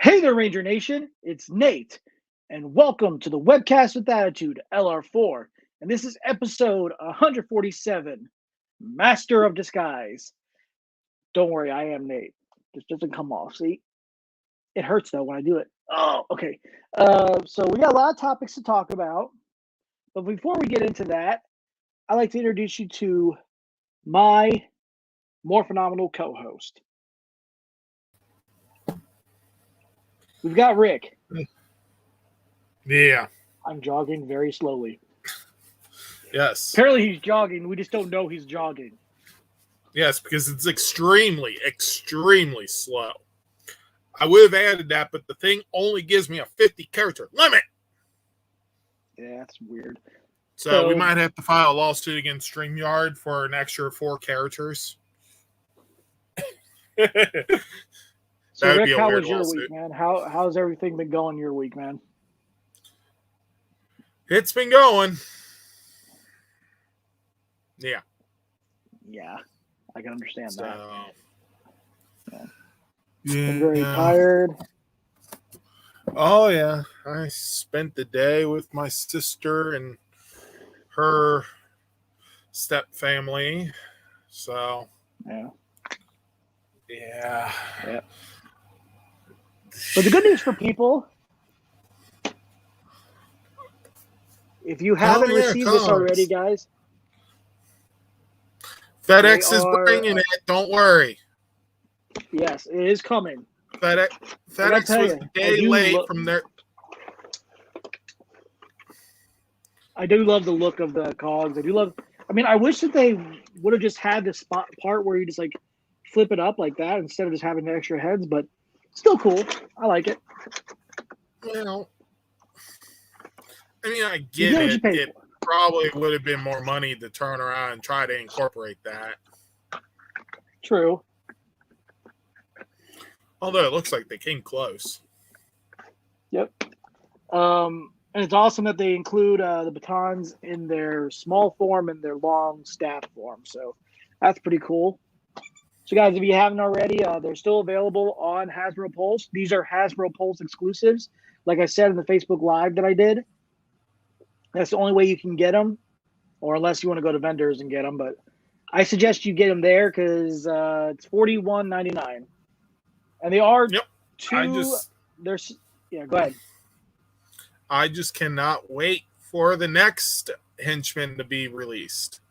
Hey there, Ranger Nation. It's Nate, and welcome to the Webcast with Attitude, LR4. And this is episode 147, Master of Disguise. Don't worry, I am Nate. This doesn't come off. See? It hurts, though, when I do it. Oh, okay. So we got a lot of topics to talk about. But before we get into that, I'd like to introduce you to my more phenomenal co-host. We've got Rick. Yeah. I'm jogging very slowly. Yes. Apparently he's jogging. We just don't know he's jogging. Yes, because it's extremely, extremely slow. I would have added that, but the thing only gives me a 50 character limit. Yeah, that's weird. So we might have to file a lawsuit against StreamYard for an extra 4 characters. So Rick, how was your week, man? How's everything been going your week, man? It's been going. Yeah. Yeah, I can understand that. Yeah. I'm very tired. Oh, yeah. I spent the day with my sister and her step family. So, yeah. Yeah. But the good news for people, if you haven't received this already, guys, FedEx is bringing it. Don't worry. Yes, it is coming. FedEx was a day late from their. I do love the look of the cogs. I wish that they would have just had the part where you just like flip it up like that instead of just having the extra heads, but still cool. I like it. Well, I get it. It probably would have been more money to turn around and try to incorporate that. True. Although it looks like they came close. Yep. And it's awesome that they include the batons in their small form and their long staff form. So that's pretty cool. So, guys, if you haven't already, they're still available on Hasbro Pulse. These are Hasbro Pulse exclusives. Like I said in the Facebook Live that I did, that's the only way you can get them, or unless you want to go to vendors and get them. But I suggest you get them there because it's $41.99. And they are go ahead. I just cannot wait for the next henchman to be released.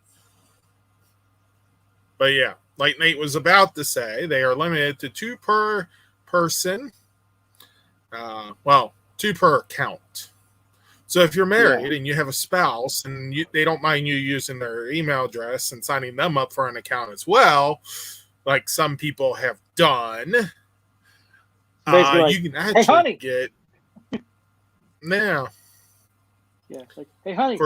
But yeah, like Nate was about to say, they are limited to 2 per person. 2 per account. So if you're married and you have a spouse and they don't mind you using their email address and signing them up for an account as well, like some people have done, you can actually get now. Yeah, like, hey, honey,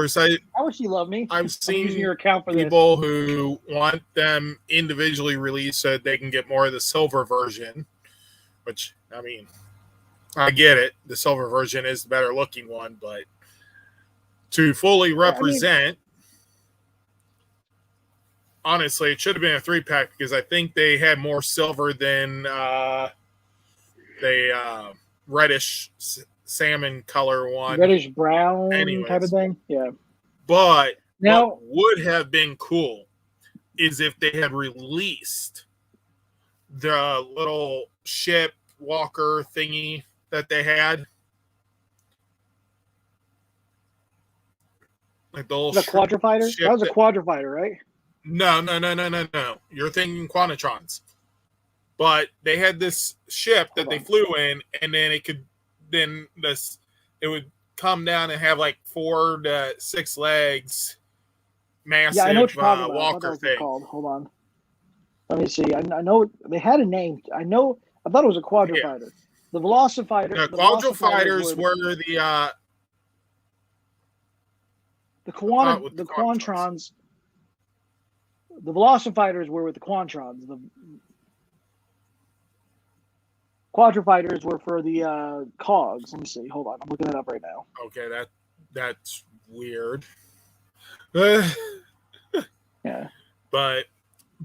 how would she love me? I've seen using your account for people who want them individually released so they can get more of the silver version, which, I get it. The silver version is the better looking one, but to fully represent, honestly, it should have been a 3-pack because I think they had more silver than the reddish salmon color one. Reddish brown type of thing. Yeah. But what would have been cool is if they had released the little ship walker thingy that they had. Like the quadrifighter? That was a quadrifighter, right? No. You're thinking Quanatrons. But they had this ship that they flew in, and then it would come down and have like 4 to 6 legs. Massive I know what you're talking about. walker thing. Called. Hold on. Let me see. I know they had a name. I thought it was a quadrifighter. Yeah. The Velocifighter. The quadrifighters were the Quantrons. The Velocifighters were with the Quantrons. The quadrifighters were for the cogs. Let me see. Hold on. I'm looking it up right now. Okay, that's weird. Yeah. But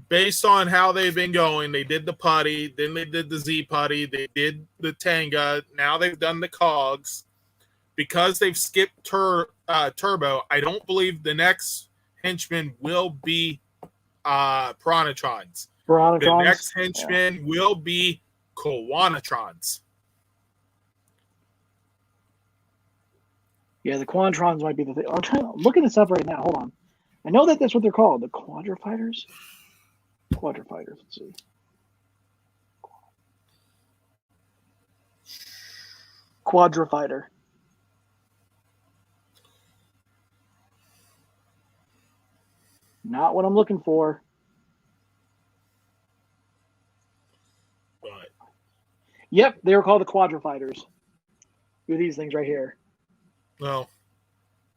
based on how they've been going, they did the putty, then they did the Z putty, they did the Tanga, now they've done the cogs. Because they've skipped Turbo, I don't believe the next henchman will be Piranhatrons. The next henchman will be Koanatrons. Yeah, the Quantrons might be the thing. I'm looking this up right now. Hold on. I know that that's what they're called. The Quadrifighters? Quadrifighters, let's see. Quadrifighter. Not what I'm looking for. But yep, they were called the Quadrifighters. With these things right here. No.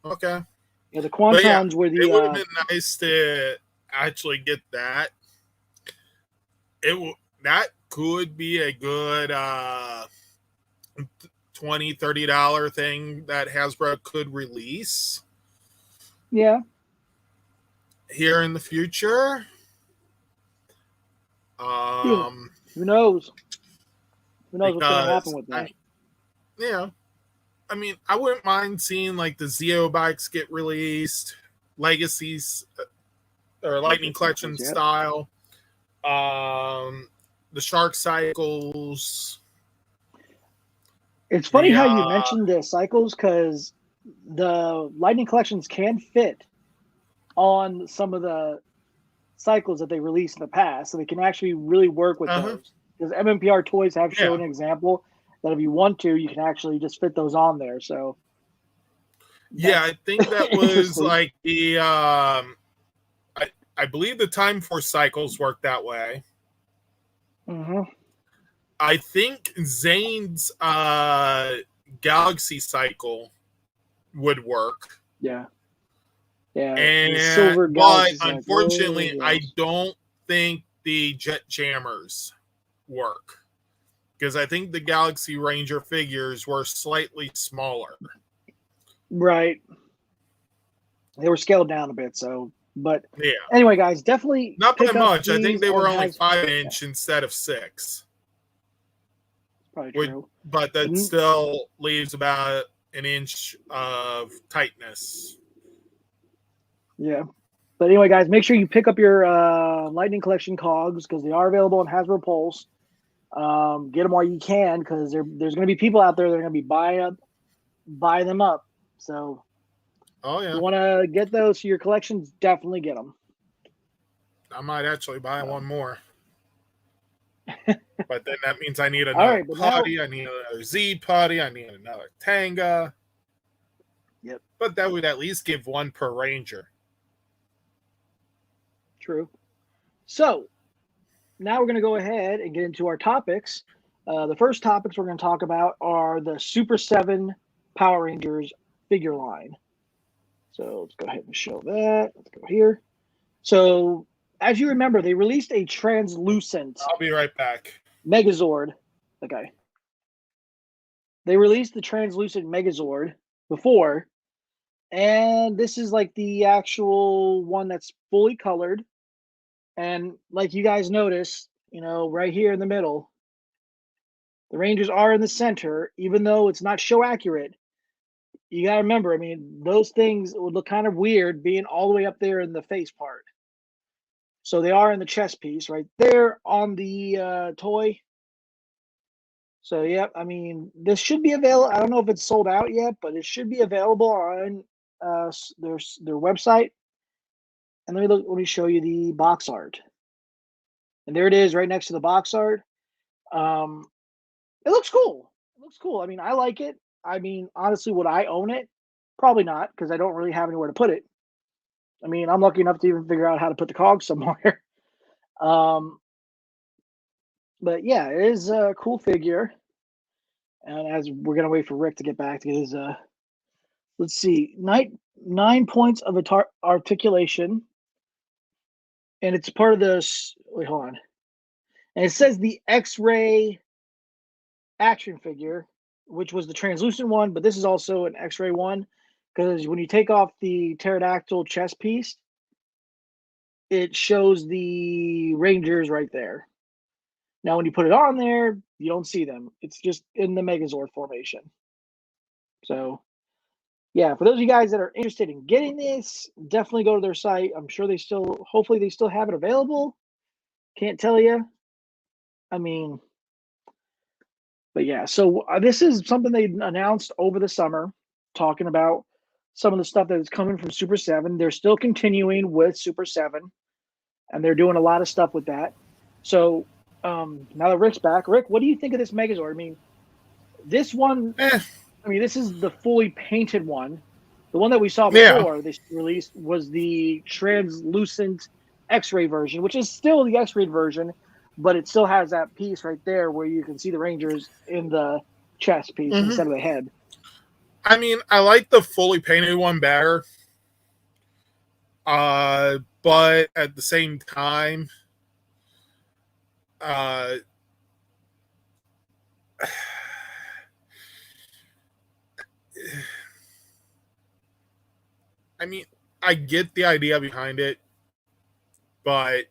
Okay. Yeah, the Quantrons were the. It would have been nice to actually get that. That could be a good $20-$30 thing that Hasbro could release. Yeah. Here in the future. Who knows? Who knows what's going to happen with that? I mean, I wouldn't mind seeing like the Zeo bikes get released, Legacies or Lightning Collection style. The Shark Cycles. It's funny how you mentioned the cycles because the Lightning Collections can fit on some of the cycles that they released in the past, so they can actually really work with those. Because MMPR toys have shown an example that if you want to, you can actually just fit those on there. So, I think that was like the I believe the Time Force cycles work that way. Mm-hmm. I think Zane's Galaxy cycle would work. Yeah. Yeah. And but unfortunately, I don't think the Jet Jammers work. Because I think the Galaxy Ranger figures were slightly smaller. Right. They were scaled down a bit, but anyway, guys, definitely not that much. I think they were only 5-inch instead of 6. Probably true. But that still leaves about an inch of tightness. Yeah. But anyway, guys, make sure you pick up your Lightning Collection cogs because they are available on Hasbro Pulse. Get them while you can because there's going to be people out there that are going to be buy them up. So, if you want to get those to your collections, definitely get them. I might actually buy one more. But then that means I need another putty, I need another Z putty, I need another Tanga. Yep. But that would at least give one per Ranger. True. So, now we're going to go ahead and get into our topics. The first topics we're going to talk about are the Super 7 Power Rangers figure line. So let's go ahead and show that. Let's go here. So as you remember, they released a translucent. I'll be right back. Megazord. Okay. They released the translucent Megazord before. And this is like the actual one that's fully colored. And like you guys notice, right here in the middle, the Rangers are in the center, even though it's not show accurate. You got to remember, I mean, those things would look kind of weird being all the way up there in the face part. So they are in the chest piece right there on the toy. So, yeah, I mean, this should be available. I don't know if it's sold out yet, but it should be available on their website. And let me show you the box art. And there it is right next to the box art. It looks cool. I mean, I like it. I mean, honestly, would I own it? Probably not, because I don't really have anywhere to put it. I mean, I'm lucky enough to even figure out how to put the cogs somewhere. But yeah, it is a cool figure. And as we're going to wait for Rick to get back to get his, let's see, 9 points of articulation. And it's part of this, wait, hold on. And it says the X-Ray action figure, which was the translucent one, but this is also an X-Ray one. Because when you take off the pterodactyl chest piece, it shows the Rangers right there. Now, when you put it on there, you don't see them. It's just in the Megazord formation. So, yeah, for those of you guys that are interested in getting this, definitely go to their site. I'm sure hopefully they still have it available. Can't tell you. I mean, but yeah, so this is something they announced over the summer, talking about some of the stuff that is coming from Super 7. They're still continuing with Super 7, and they're doing a lot of stuff with that. So now that Rick's back, Rick, what do you think of this Megazord? I mean, this one, this is the fully painted one. The one that we saw before this release was the translucent X-ray version, which is still the X-ray version, but it still has that piece right there where you can see the Rangers in the chest piece instead of the head. I mean, I like the fully painted one better. But at the same time, I mean, I get the idea behind it, but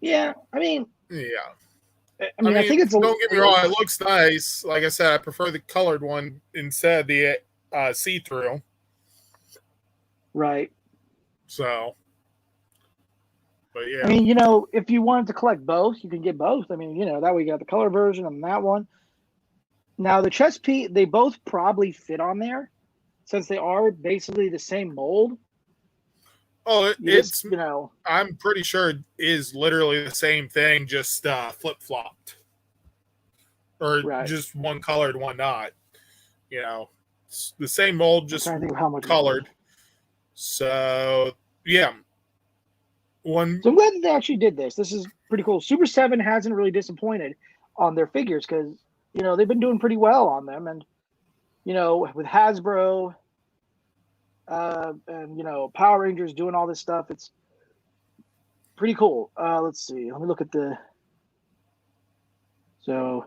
yeah, I mean, I think it's don't get me wrong, it looks nice. Like I said, I prefer the colored one instead of the see-through. Right. So, but yeah. I mean, if you wanted to collect both, you can get both. I mean, that way you got the color version and that one. Now, the chest piece, they both probably fit on there since they are basically the same mold. Oh, I'm pretty sure it is literally the same thing, just flip-flopped. Or just one colored, one not. It's the same mold, just colored. So, yeah. So I'm glad that they actually did this. This is pretty cool. Super 7 hasn't really disappointed on their figures because, they've been doing pretty well on them. And, with Hasbro and, Power Rangers doing all this stuff, it's pretty cool. Let's see. Let me look at so,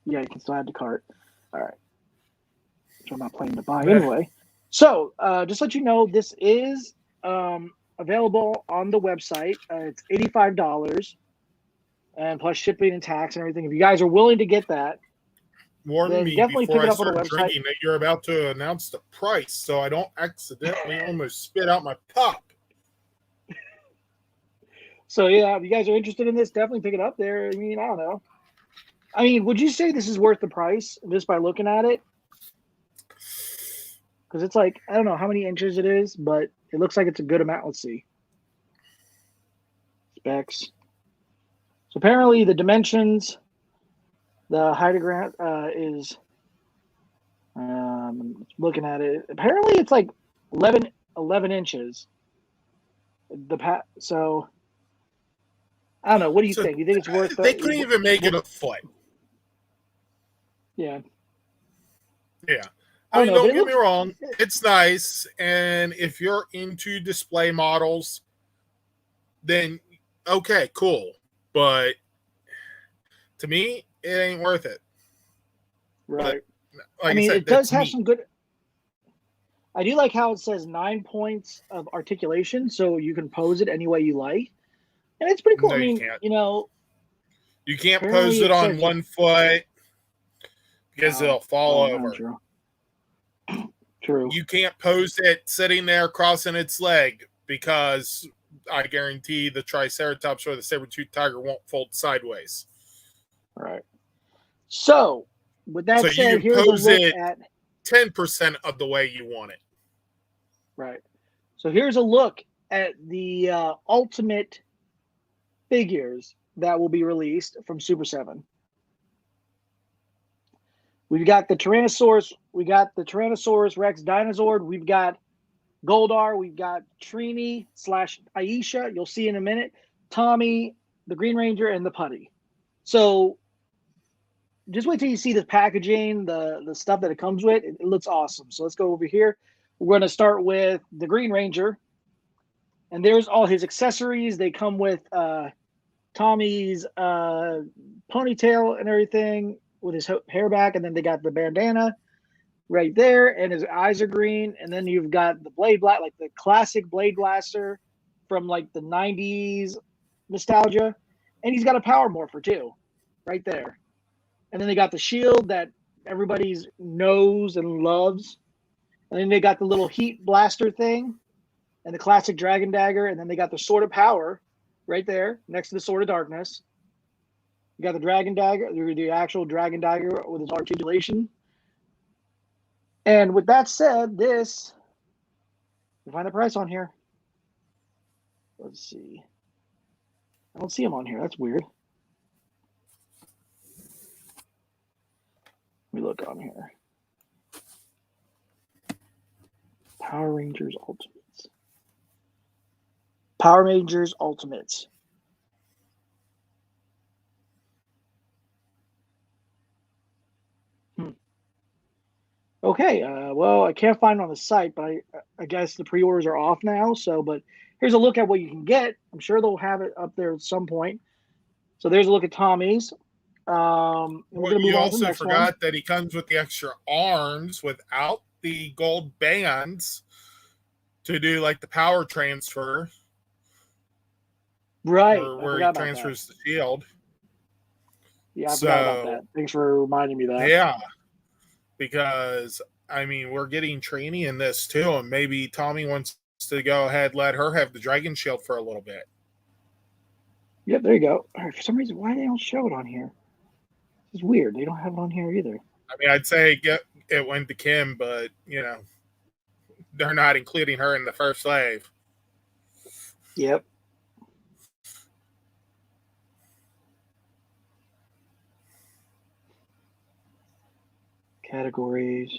yeah, you can still add to cart. All right. Which I'm not planning to buy anyway. So, just to let you know, this is available on the website. It's $85 and plus shipping and tax and everything. If you guys are willing to get that, warn me before I start drinking that you're about to announce the price so I don't accidentally almost spit out my pop. So, yeah, if you guys are interested in this, definitely pick it up there. I mean, I don't know. I mean, would you say this is worth the price just by looking at it? Because it's like, I don't know how many inches it is, but it looks like it's a good amount. Let's see. Specs. So apparently the dimensions, the height is, looking at it, apparently it's like 11 inches. So, I don't know. What do you think? You think it's worth it? They couldn't even make it a foot. Yeah. Yeah. I mean, don't get me wrong. It's nice. And if you're into display models, then okay, cool. But to me, it ain't worth it. Right. But, like I mean, it does have some good. I do like how it says 9 points of articulation, so you can pose it any way you like. And it's pretty cool. No, I mean, you can't pose it on one foot because it'll fall over. True. You can't pose it sitting there crossing its leg because I guarantee the Triceratops or the saber-toothed tiger won't fold sideways. Right. So, with that said, you can pose it 10% of the way you want it. Right. So here's a look at the ultimate figures that will be released from Super 7. We've got the Tyrannosaurus. We got the Tyrannosaurus Rex Dinozord. We've got Goldar. We've got Trini / Aisha. You'll see in a minute. Tommy, the Green Ranger, and the Putty. So just wait till you see the packaging, the stuff that it comes with. It looks awesome. So let's go over here. We're going to start with the Green Ranger. And there's all his accessories. They come with Tommy's ponytail and everything with his hair back. And then they got the bandana. right there, and his eyes are green. And then you've got the Blade Black, like the classic Blade Blaster from like the '90s nostalgia, and he's got a Power Morpher too, right there. And then they got the shield that everybody's knows and loves, and then they got the little Heat Blaster thing, and the classic Dragon Dagger, and then they got the Sword of Power right there next to the Sword of Darkness. You got the Dragon Dagger, the actual Dragon Dagger with its articulation. And with that said, this, you find the price on here. Let's see. I don't see them on here. That's weird. Let me look on here. Power Rangers Ultimates. Power Rangers Ultimates. Okay, well, I can't find it on the site, but I guess the pre-orders are off now. So, but here's a look at what you can get. I'm sure they'll have it up there at some point. So there's a look at Tommy's. We're going to move You on to the also next forgot one. that he comes with the extra arms without the gold bands to do like the power transfer. Right. Where he transfers the shield. Yeah, I forgot about that. Thanks for reminding me of that. Yeah. Because, I mean, we're getting Trini in this too, and maybe Tommy wants to go ahead, let her have the Dragon Shield for a little bit. Yep, there you go. All right, for some reason, why they don't show it on here? It's weird. They don't have it on here either. I mean, I'd say it went to Kim, but, you know, they're not including her in the first wave. Yep. Categories.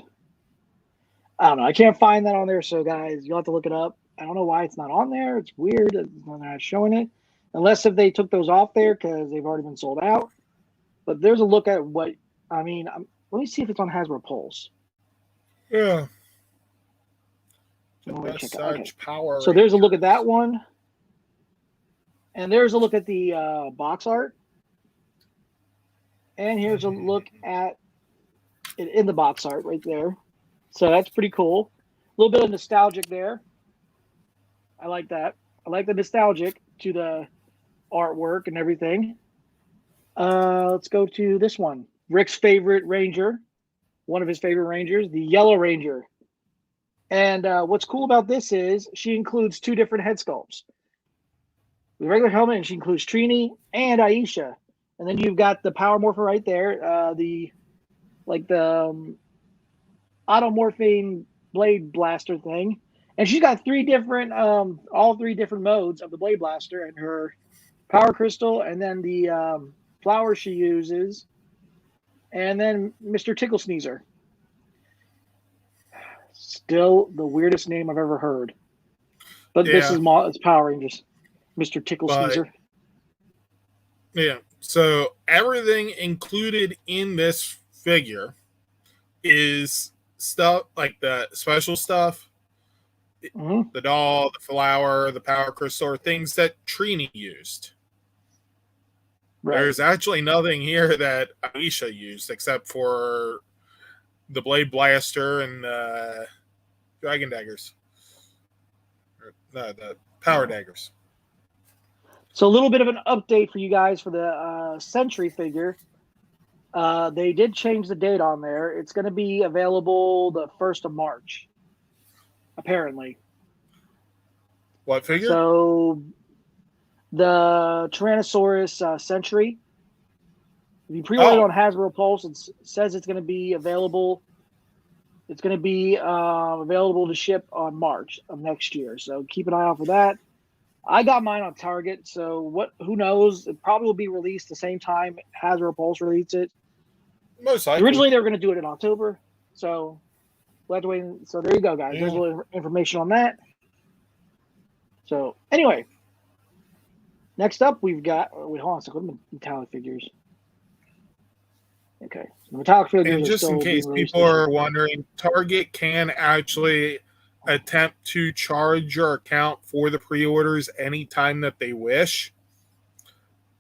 I don't know. I can't find that on there. So, guys, you'll have to look it up. I don't know why it's not on there. It's weird. They're not showing it. Unless if they took those off there because they've already been sold out. But there's a look at what, I mean, let me see if it's on Hasbro Pulse. Yeah. Okay. Power so there's a look at that one. And there's a look at the box art. And here's a look at it in the box art right there. So that's pretty cool. A little bit of nostalgic there. I like that. I like the nostalgic to the artwork and everything. Let's go to this one. Rick's favorite Ranger. One of his favorite Rangers, the Yellow Ranger. And what's cool about this is she includes two different head sculpts. The regular helmet, and she includes Trini and Aisha. And then you've got the Power Morpher right there. The automorphing blade blaster thing. And she's got all three different modes of the blade blaster and her power crystal, and then the flower she uses, and then Mr. Tickle Sneezer. Still the weirdest name I've ever heard. But this is it's Power Rangers. Mr. Tickle Sneezer. Yeah. So everything included in this figure is stuff like the special stuff, the doll, the flower, the power crystal, or things that Trini used. Right. There's actually nothing here that Aisha used except for the Blade Blaster and Dragon Daggers. No, the Power Daggers. So a little bit of an update for you guys for the Sentry figure. They did change the date on there. It's going to be available the 1st of March, apparently. What figure? So the Tyrannosaurus Sentry. If you pre-order on Hasbro Pulse, it says it's going to be available. It's going to be available to ship on March of next year. So keep an eye out for that. I got mine on Target, so who knows? It probably will be released the same time Hasbro Pulse released it. Most likely. Originally, they were going to do it in October, so we'll have to wait. So there you go, guys. There's a little information on that. So anyway, next up we've got. Wait, hold on a second. What are the metallic figures? Okay, so the metallic figures. And just in case people are wondering, Target can actually attempt to charge your account for the pre-orders anytime that they wish.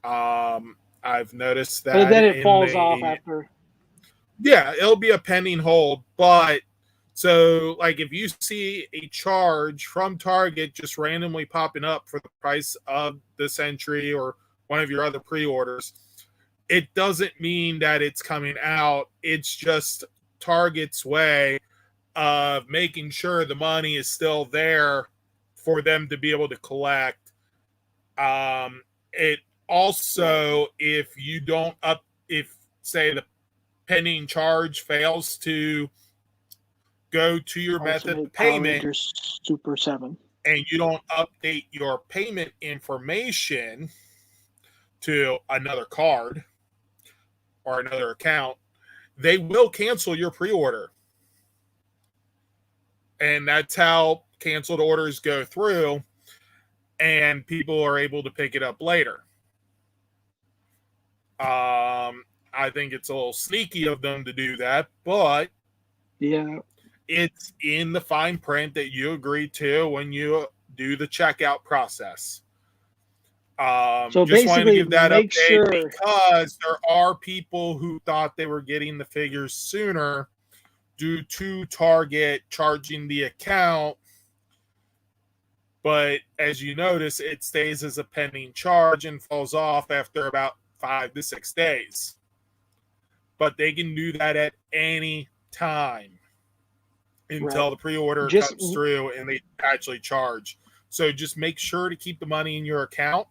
I've noticed that. But then it falls off after. Yeah, it'll be a pending hold, but so like if you see a charge from Target just randomly popping up for the price of the Sentry or one of your other pre-orders, it doesn't mean that it's coming out. It's just Target's way of making sure the money is still there for them to be able to collect. It also, if you don't if say the pending charge fails to go to your method Ultimate of Power payment Rangers Super 7. and you don't update your payment information to another card or another account, they will cancel your pre-order. And that's how canceled orders go through, and people are able to pick it up later. I think it's a little sneaky of them to do that, but Yeah. it's in the fine print that you agree to when you do the checkout process. So just wanted to basically, give that make update sure. because there are people who thought they were getting the figures sooner due to Target charging the account. But as you notice, it stays as a pending charge and falls off after about 5 to 6 days. But they can do that at any time until the pre-order comes through and they actually charge. So just make sure to keep the money in your account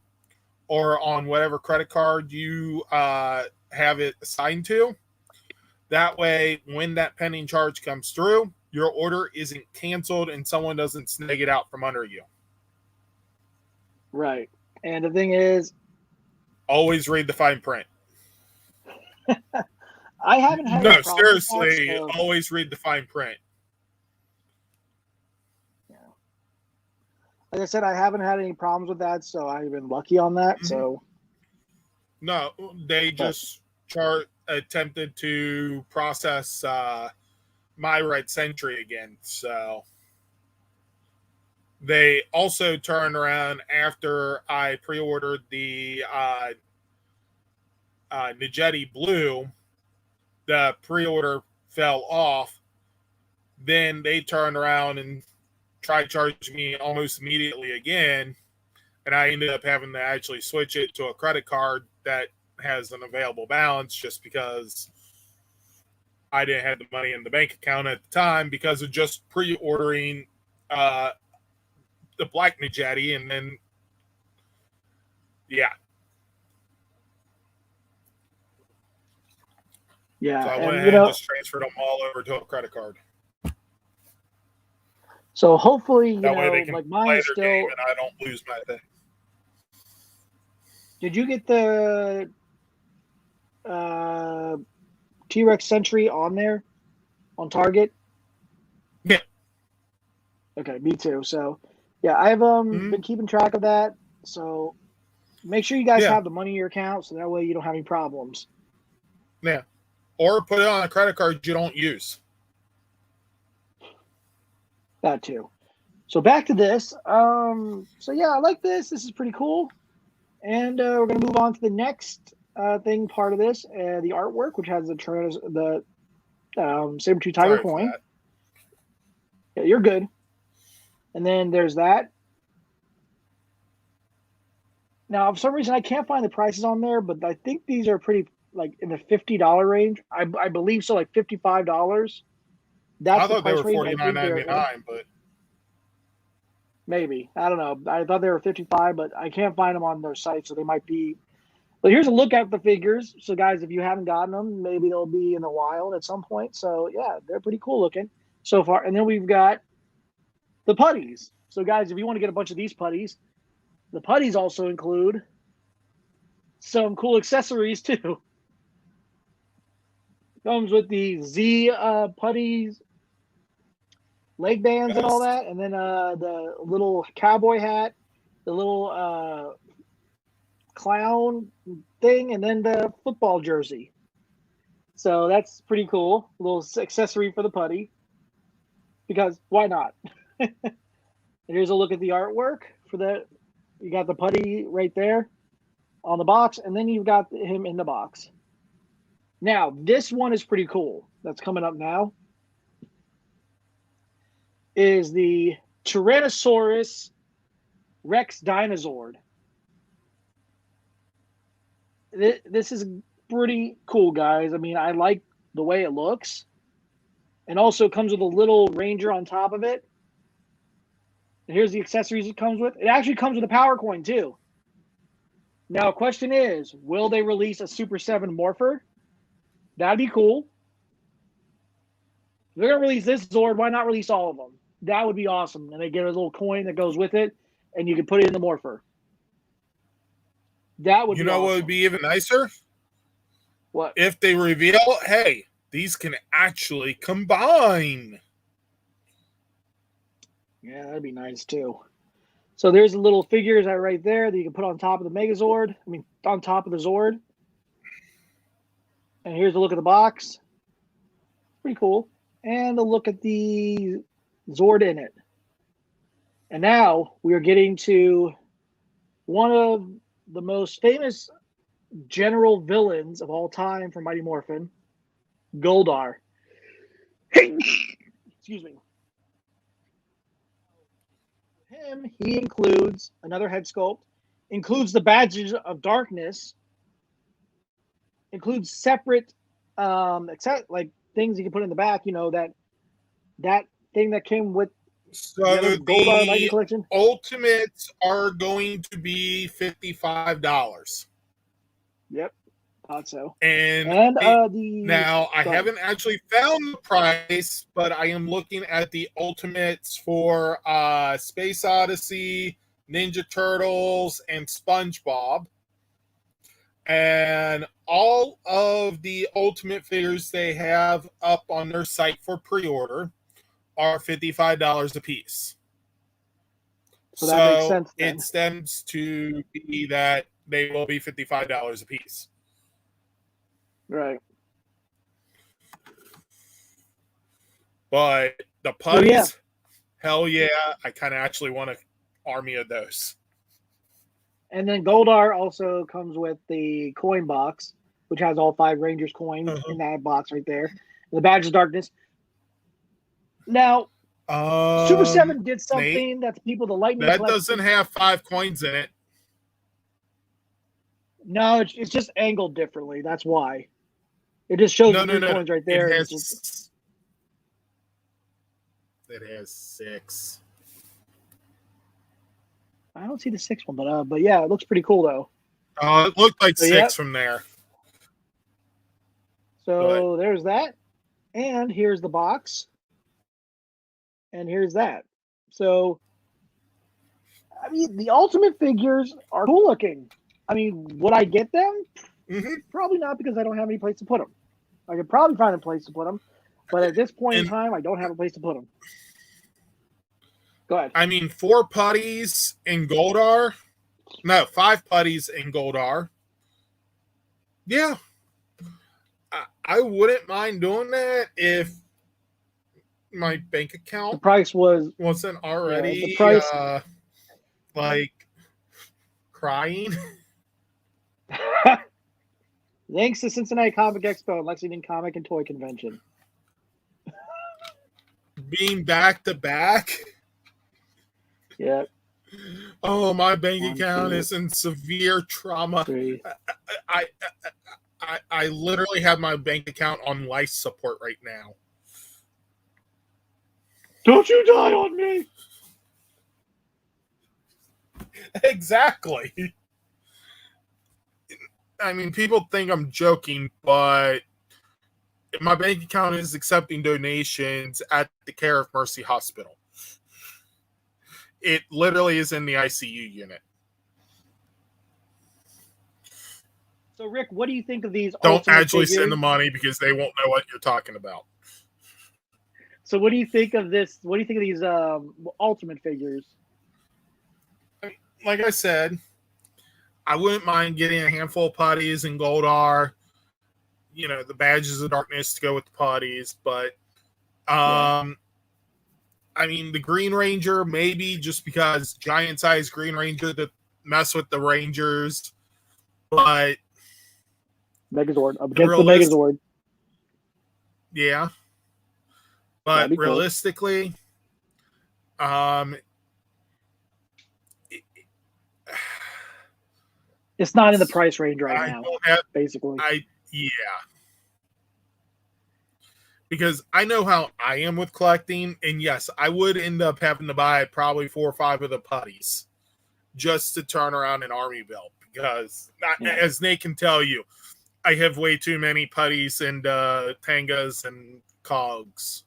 or on whatever credit card you have it assigned to. That way, when that pending charge comes through, your order isn't canceled and someone doesn't snag it out from under you. Right. And the thing is, always read the fine print. I haven't had no, seriously, that, so. always read the fine print. Yeah. Like I said, I haven't had any problems with that, so I've been lucky on that. Mm-hmm. So no, they just attempted to process my Red Sentry again. So they also turned around after I pre-ordered the Nageti Blue. The pre-order fell off. Then they turned around and tried charging me almost immediately again. And I ended up having to actually switch it to a credit card that has an available balance just because I didn't have the money in the bank account at the time because of just pre-ordering the Black Nageti. And then, yeah. Yeah, so I went ahead and just transferred them all over to a credit card. So hopefully, that way they can like play their still, game and I don't lose my thing. Did you get the T-Rex Sentry on there on Target? Yeah. Okay, me too. So, yeah, I've been keeping track of that. So, make sure you guys have the money in your account so that way you don't have any problems. Yeah. Or put it on a credit card you don't use. That too. So back to this. So yeah, I like this. This is pretty cool. And we're going to move on to the next part of this, the artwork, which has the Saber-Tooth Tiger coin. Yeah, you're good. And then there's that. Now, for some reason, I can't find the prices on there, but I think these are pretty like in the $50 range. I believe so, like $55. That's I thought they were $49.99, but maybe, I don't know. I thought they were $55, but I can't find them on their site, so they might be. But here's a look at the figures. So, guys, if you haven't gotten them, maybe they'll be in the wild at some point. So, yeah, they're pretty cool looking so far. And then we've got the putties. So, guys, if you want to get a bunch of these putties, the putties also include some cool accessories too. Comes with the Z putties, leg bands, and all that, and then the little cowboy hat, the little clown thing, and then the football jersey. So that's pretty cool. A little accessory for the putty. Because why not? And here's a look at the artwork for the. You got the putty right there on the box, and then you've got him in the box. Now, this one is pretty cool. That's coming up now. Is the Tyrannosaurus Rex Dinozord. This is pretty cool, guys. I mean, I like the way it looks. And also comes with a little Ranger on top of it. And here's the accessories it comes with. It actually comes with a power coin, too. Now, question is, will they release a Super 7 Morpher? That'd be cool. If they're going to release this Zord, why not release all of them? That would be awesome. And they get a little coin that goes with it, and you can put it in the Morpher. That would be awesome. What would be even nicer? What? If they reveal, hey, these can actually combine. Yeah, that'd be nice, too. So there's the little figures right there that you can put on top of the Megazord. I mean, on top of the Zord. And here's a look at the box. Pretty cool. And a look at the Zord in it. And now we are getting to one of the most famous general villains of all time for Mighty Morphin, Goldar. Excuse me. Him, he includes another head sculpt, includes the badges of darkness, includes separate except like things you can put in the back, that thing that came with So the Goldar Lightning Collection. Ultimates are going to be $55. Yep, thought so. And now I haven't actually found the price, but I am looking at the Ultimates for Space Odyssey, Ninja Turtles, and SpongeBob. And all of the Ultimate figures they have up on their site for pre-order are $55 a piece. So that makes sense. It stems to be that they will be $55 a piece. Right. But the putties, hell yeah, I kind of actually want an army of those. And then Goldar also comes with the coin box, which has all 5 Rangers coins in that box right there. The Badge of Darkness. Now, Super 7 did something that the people, the Lightning That doesn't have 5 coins in it. No, it's just angled differently. That's why. It just shows the coins right there. It has 6. I don't see the 6th one, but yeah, it looks pretty cool though. It looked like 6 from there. So there's that, and here's the box, and here's that. So, I mean, the Ultimate figures are cool looking. I mean, would I get them? Mm-hmm. Probably not, because I don't have any place to put them. I could probably find a place to put them, but at this point in time, I don't have a place to put them. Go ahead. I mean, 4 putties in Goldar. No, 5 putties in Goldar. Yeah. I wouldn't mind doing that if my bank account the price wasn't already the price, like crying. Thanks to Cincinnati Comic Expo and Lexington Comic and Toy Convention. Being back to back. Yeah. Oh, my bank account is in severe trauma. I literally have my bank account on life support right now. Don't you die on me. Exactly. I mean, people think I'm joking, but my bank account is accepting donations at the Care of Mercy Hospital. It literally is in the ICU unit. So, Rick, what do you think of these? Don't actually send the money because they won't know what you're talking about. So, what do you think of this? What do you think of these Ultimate figures? Like I said, I wouldn't mind getting a handful of putties in Goldar. The Badges of Darkness to go with the putties, but I mean, the Green Ranger, maybe just because giant size Green Ranger to mess with the Rangers. But Megazord up against the Megazord. Yeah. But That'd be cool. realistically, it's not in the price range right I now, don't have, basically. Yeah. Because I know how I am with collecting, and yes, I would end up having to buy probably 4 or 5 of the putties just to turn around an army build. Because, as Nate can tell you, I have way too many putties and tangas and cogs.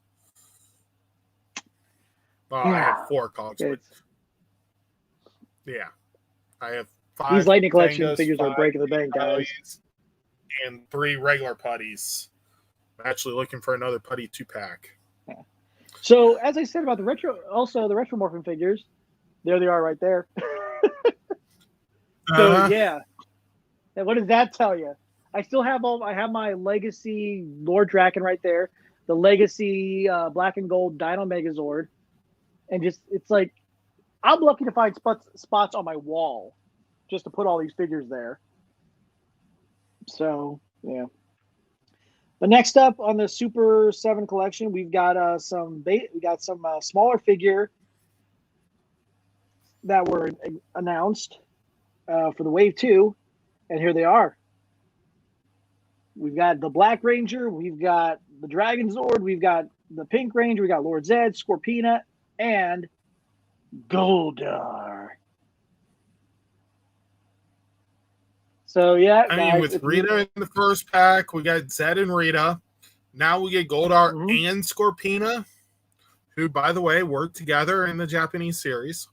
Well, I have 4 cogs. But yeah, I have 5. These Lightning Collection tangas, figures are breaking the bank, guys. And 3 regular putties. I'm actually looking for another putty 2-pack. Yeah. So, as I said about the Retromorphin figures, there they are right there. So, yeah. And what does that tell you? I still have I have my Legacy Lord Draken right there, the Legacy Black and Gold Dino Megazord, and it's like I'm lucky to find spots on my wall just to put all these figures there. So yeah. But next up on the Super 7 collection, we've got some smaller figure that were announced for the Wave 2, and here they are. We've got the Black Ranger, we've got the Dragon Zord, we've got the Pink Ranger, we got Lord Zed, Scorpina, and Goldar. So yeah, guys, with Rita in the first pack, we got Zed and Rita. Now we get Goldar and Scorpina, who, by the way, worked together in the Japanese series.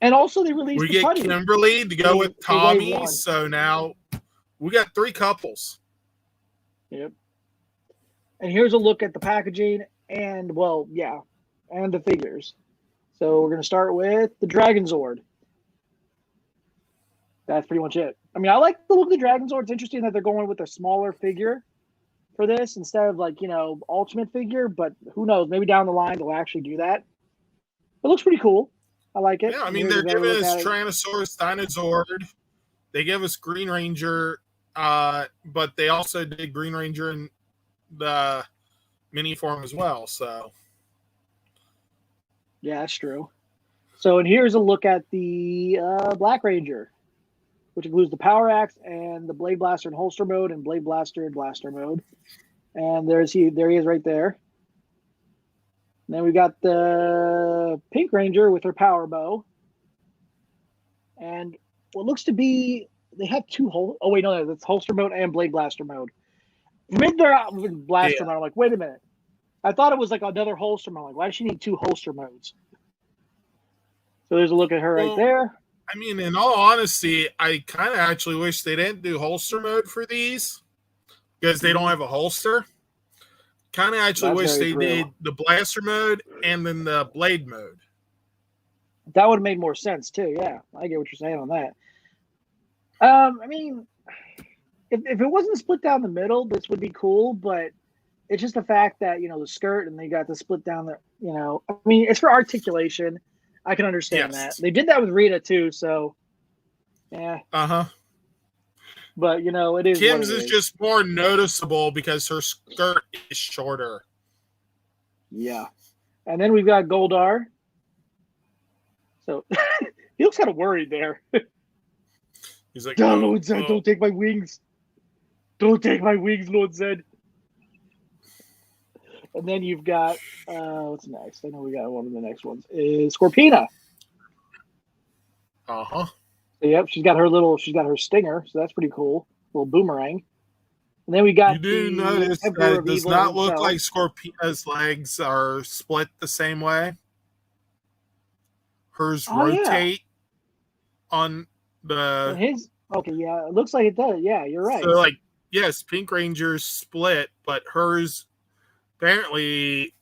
And also, they released. We get Kimberly to go with Tommy, so now we got 3 couples. Yep. And here's a look at the packaging and the figures. So we're gonna start with the Dragon Zord. That's pretty much it. I mean, I like the look of the Dragon Zord. It's interesting that they're going with a smaller figure for this instead of Ultimate figure, but who knows? Maybe down the line they'll actually do that. It looks pretty cool. I like it. Yeah, I mean, they're giving us Tyrannosaurus, Dinozord. They give us Green Ranger, but they also did Green Ranger in the mini form as well. So, yeah, that's true. So, and here's a look at the Black Ranger, which includes the Power Axe and the Blade Blaster in holster mode and Blade Blaster in blaster mode. And there he is right there. And then we got the Pink Ranger with her power bow. And what looks to be, they have 2 oh wait, no, that's holster mode and Blade Blaster mode. Mid there blaster mode, I'm like, wait a minute. I thought it was like another holster mode. Like, why does she need 2 holster modes? So there's a look at her right there. I mean, in all honesty, I kind of actually wish they didn't do holster mode for these because they don't have a holster. Kind of actually wish they did the blaster mode and then the blade mode. That would have made more sense too. Yeah, I get what you're saying on that. I mean, if it wasn't split down the middle, this would be cool. But it's just the fact that the skirt and they got the split down the. I mean, it's for articulation. I can understand that. They did that with Rita too. So, yeah. But it is. Kim's is just more noticeable because her skirt is shorter. Yeah, and then we've got Goldar. So he looks kind of worried there. He's like, Lord Zed, don't take my wings. Don't take my wings, Lord Zed. And then you've got what's next? I know we got one of the next ones is Scorpina. Yep, she's got her stinger, so that's pretty cool. Little boomerang. And then we got. You do notice that it does not look like Scorpina's legs are split the same way. Hers rotate on the. His it looks like it does. Yeah, you're right. So yes, Pink Ranger's split, but hers apparently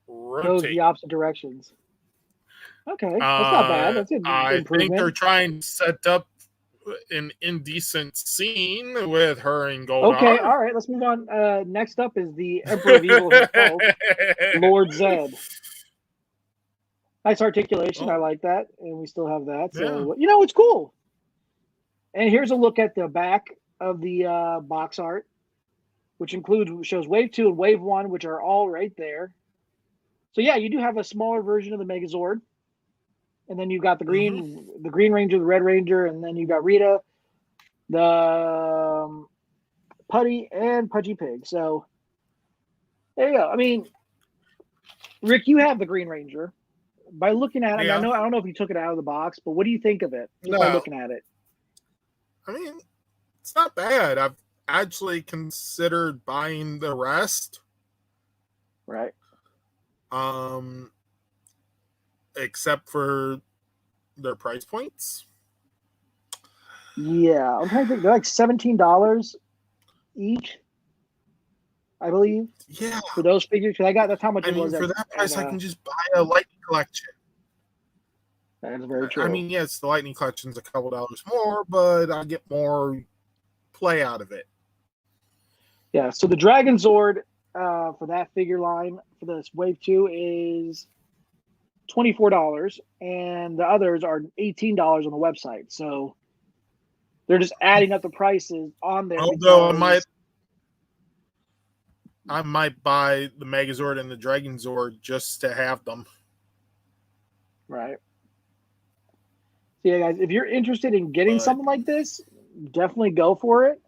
goes the opposite directions. Okay, that's not bad. That's an improvement. I think they're trying to set up an indecent scene with her and Goldar. Okay, all right, let's move on. Next up is the Emperor of Evil himself, Lord Zed. Nice articulation. I like that, and we still have that. So it's cool. And here's a look at the back of the box art, which shows Wave 2 and Wave 1, which are all right there. So yeah, you do have a smaller version of the Megazord. And then you've got the Green Ranger, the Red Ranger, and then you've got Rita, the Putty, and Pudgy Pig. So there you go. I mean, Rick, you have the Green Ranger. By looking at it, I don't know if you took it out of the box, but what do you think of it just by looking at it? I mean, it's not bad. I've actually considered buying the rest. Right. Except for their price points. Yeah, I'm trying to think. They're like $17 each, I believe. Yeah, for those figures. That's how much it was. For that price, I can just buy a Lightning Collection. That's very true. I mean, yes, the Lightning Collection's a couple dollars more, but I get more play out of it. Yeah. So the Dragon Zord for that figure line for this Wave 2 is $24, and the others are $18 on the website. So they're just adding up the prices on there. Although I might buy the Megazord and the Dragon Zord just to have them. Right. So yeah, guys, if you're interested in getting something like this, definitely go for it.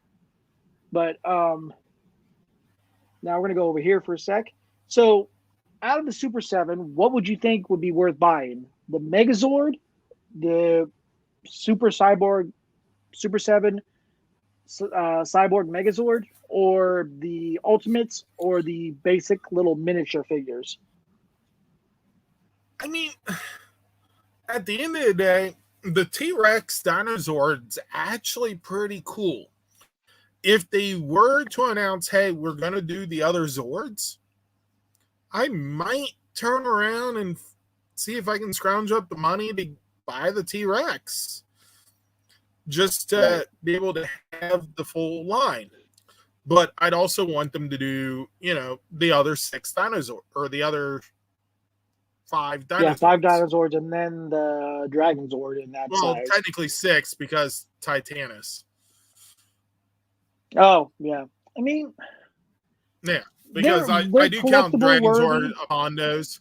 But now we're going to go over here for a sec. So out of the Super 7, what would you think would be worth buying? The Megazord, the Super 7 Cyborg Megazord, or the Ultimates, or the basic little miniature figures? I mean, at the end of the day, the T-Rex Dinozord's actually pretty cool. If they were to announce, hey, we're going to do the other Zords, I might turn around and see if I can scrounge up the money to buy the T-Rex. Just to be able to have the full line. But I'd also want them to do, the other 6 dinosaurs, or the other 5 dinosaurs. Yeah, 5 dinosaurs, and then the Dragon Zord in that size. Well, technically 6, because Titanus. Oh, yeah. I mean... Yeah, because I do count Dragon Zord upon those.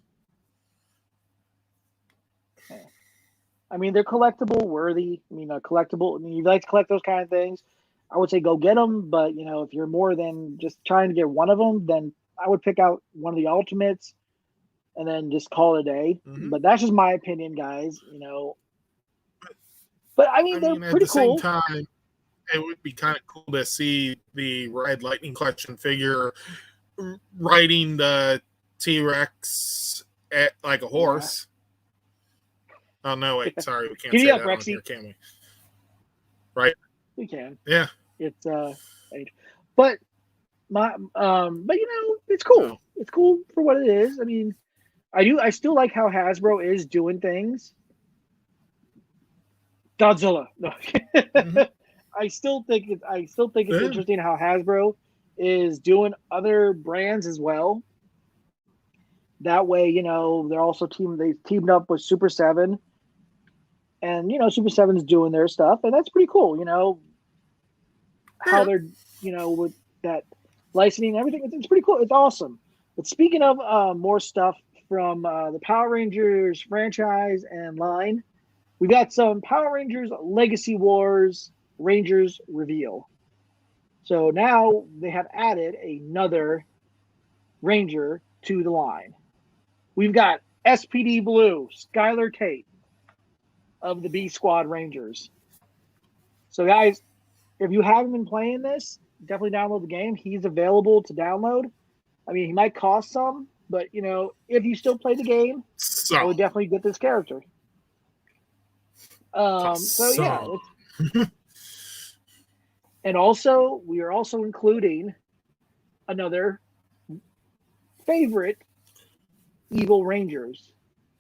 I mean, they're collectible worthy. I mean, you like to collect those kind of things, I would say go get them. But, if you're more than just trying to get one of them, then I would pick out one of the Ultimates and then just call it a day. Mm-hmm. But that's just my opinion, guys, But, I mean, they're pretty cool. At the same time, it would be kind of cool to see the Red Lightning Collection figure riding the T-Rex like a horse. Yeah. Oh, no, wait. Sorry, we can't say that on here, can we? Right? We can. Yeah. It's but it's cool. No. It's cool for what it is. I mean, I still like how Hasbro is doing things. Godzilla. No. Mm-hmm. I still think it's interesting how Hasbro is doing other brands as well. That way, they're also teamed up with Super 7. And, Super 7's doing their stuff, and that's pretty cool, how they're, with that licensing and everything. It's pretty cool. It's awesome. But speaking of more stuff from the Power Rangers franchise and line, we got some Power Rangers Legacy Wars Rangers reveal. So now they have added another Ranger to the line. We've got SPD Blue, Skylar Tate of the B Squad Rangers. So, guys, if you haven't been playing this, definitely download the game. He's available to download. I mean, he might cost some, but, if you still play the game, I would definitely get this character. Yeah. And also, we are also including another favorite Evil Rangers.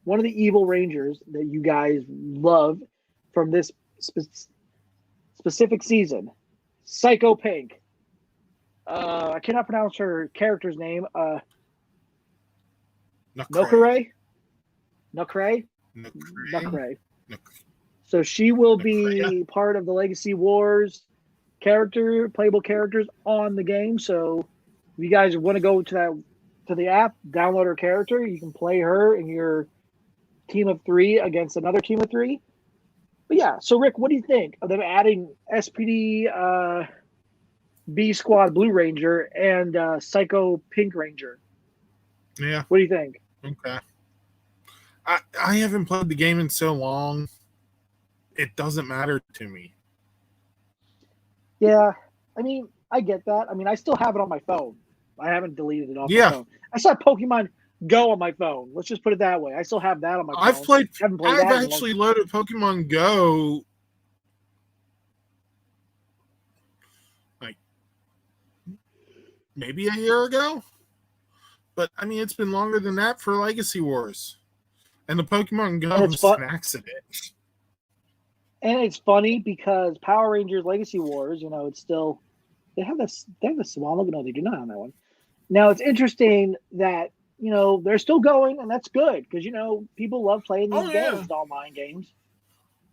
One of the Evil Rangers that you guys love from this specific season, Psycho Pink. I cannot pronounce her character's name. Nokere. So So she will Freya. be part of the Legacy Wars playable characters on the game. So if you guys want to go to the app, download her character, you can play her in your team of 3 against another team of 3. But yeah, so Rick, what do you think of them adding SPD B Squad Blue Ranger and Psycho Pink Ranger? Yeah. What do you think? Okay. I haven't played the game in so long. It doesn't matter to me. Yeah, I mean, I get that. I mean, I still have it on my phone. I haven't deleted it off my Yeah. phone. I still have Pokemon Go on my phone. Let's just put it that way. I still have that on my phone. I've actually loaded Pokemon Go like maybe a year ago. But I mean, it's been longer than that for Legacy Wars. And the Pokemon Go And it's fun- snacks at it. And it's funny because Power Rangers Legacy Wars, you know, it's still they have the Swan logo. No, they do not on that one. Now it's interesting that, you know, they're still going, and that's good because, you know, people love playing these games, online games.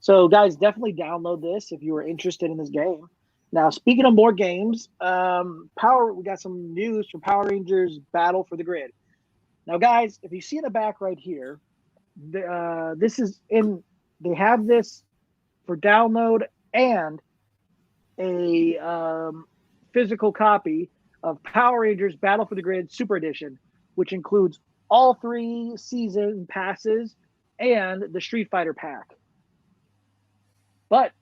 So guys, definitely download this if you are interested in this game. Now, speaking of more games, we got some news from Power Rangers Battle for the Grid. Now, guys, if you see in the back right here, they have this for download and a physical copy of Power Rangers Battle for the Grid Super Edition, which includes all 3 season passes and the Street Fighter pack. But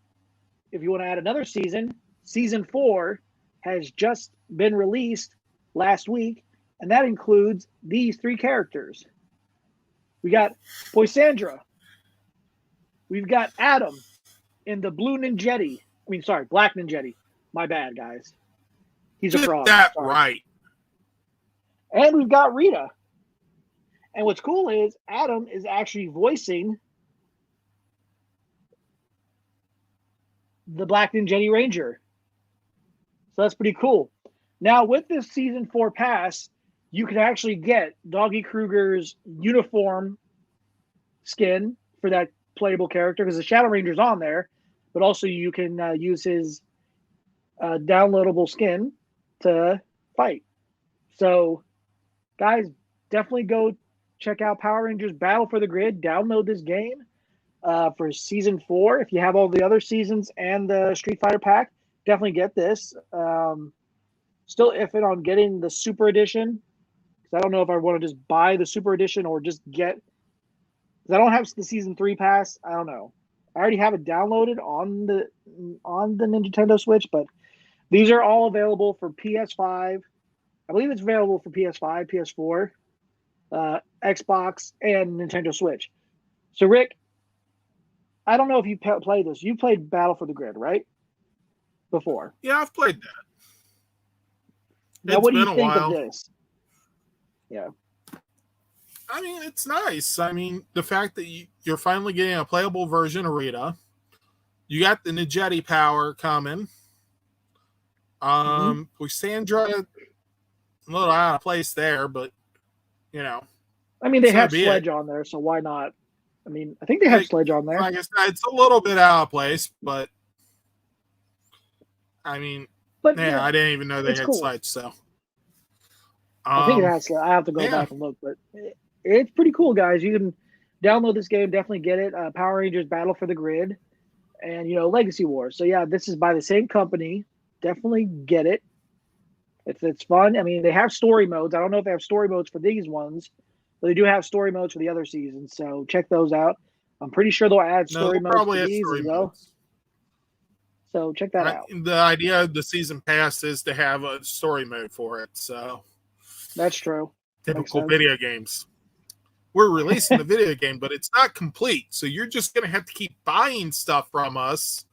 if you want to add another season, Season 4 has just been released last week, and that includes these 3 characters. We got Poisandra. We've got Adam in the Black Ninjetti. My bad, guys. He's a frog. That right. And we've got Rita. And what's cool is Adam is actually voicing the Black Ninjetti Ranger. So that's pretty cool. Now, with this Season 4 pass, you can actually get Doggy Kruger's uniform skin for that playable character because the Shadow Ranger's on there, but also you can use his downloadable skin to fight. So, guys, definitely go check out Power Rangers Battle for the Grid. Download this game for Season 4. If you have all the other seasons and the Street Fighter pack, definitely get this. Still iffing on getting the Super Edition because I don't know if I want to just buy the Super Edition or just get – because I don't have the Season 3 pass. I don't know. I already have it downloaded on the Nintendo Switch, but these are all available for PS5. I believe it's available for PS5, PS4, Xbox, and Nintendo Switch. So, Rick, I don't know if you played this. You played Battle for the Grid, right? Before. Yeah, I've played that. Now, what do you think of this? Yeah. I mean, it's nice. I mean, the fact that you're finally getting a playable version of Rita. You got the Ninjetti power coming. Poisandra, a little out of place there, but, you know. I mean, they have Sledge on there, so why not? I mean, I think they have Sledge on there. Like I said, it's a little bit out of place, but, I mean, I didn't even know they had Sledge, so. I think it has. I have to go back and look, but it's pretty cool, guys. You can download this game, definitely get it. Power Rangers Battle for the Grid, and Legacy Wars. So yeah, this is by the same company. Definitely get it. It's fun. I mean, they have story modes. I don't know if they have story modes for these ones, but they do have story modes for the other seasons. So check those out. I'm pretty sure they'll add story modes for these as well. So check that out. The idea of the season pass is to have a story mode for it. So that's true. Typical video games. We're releasing the video game, but it's not complete. So you're just going to have to keep buying stuff from us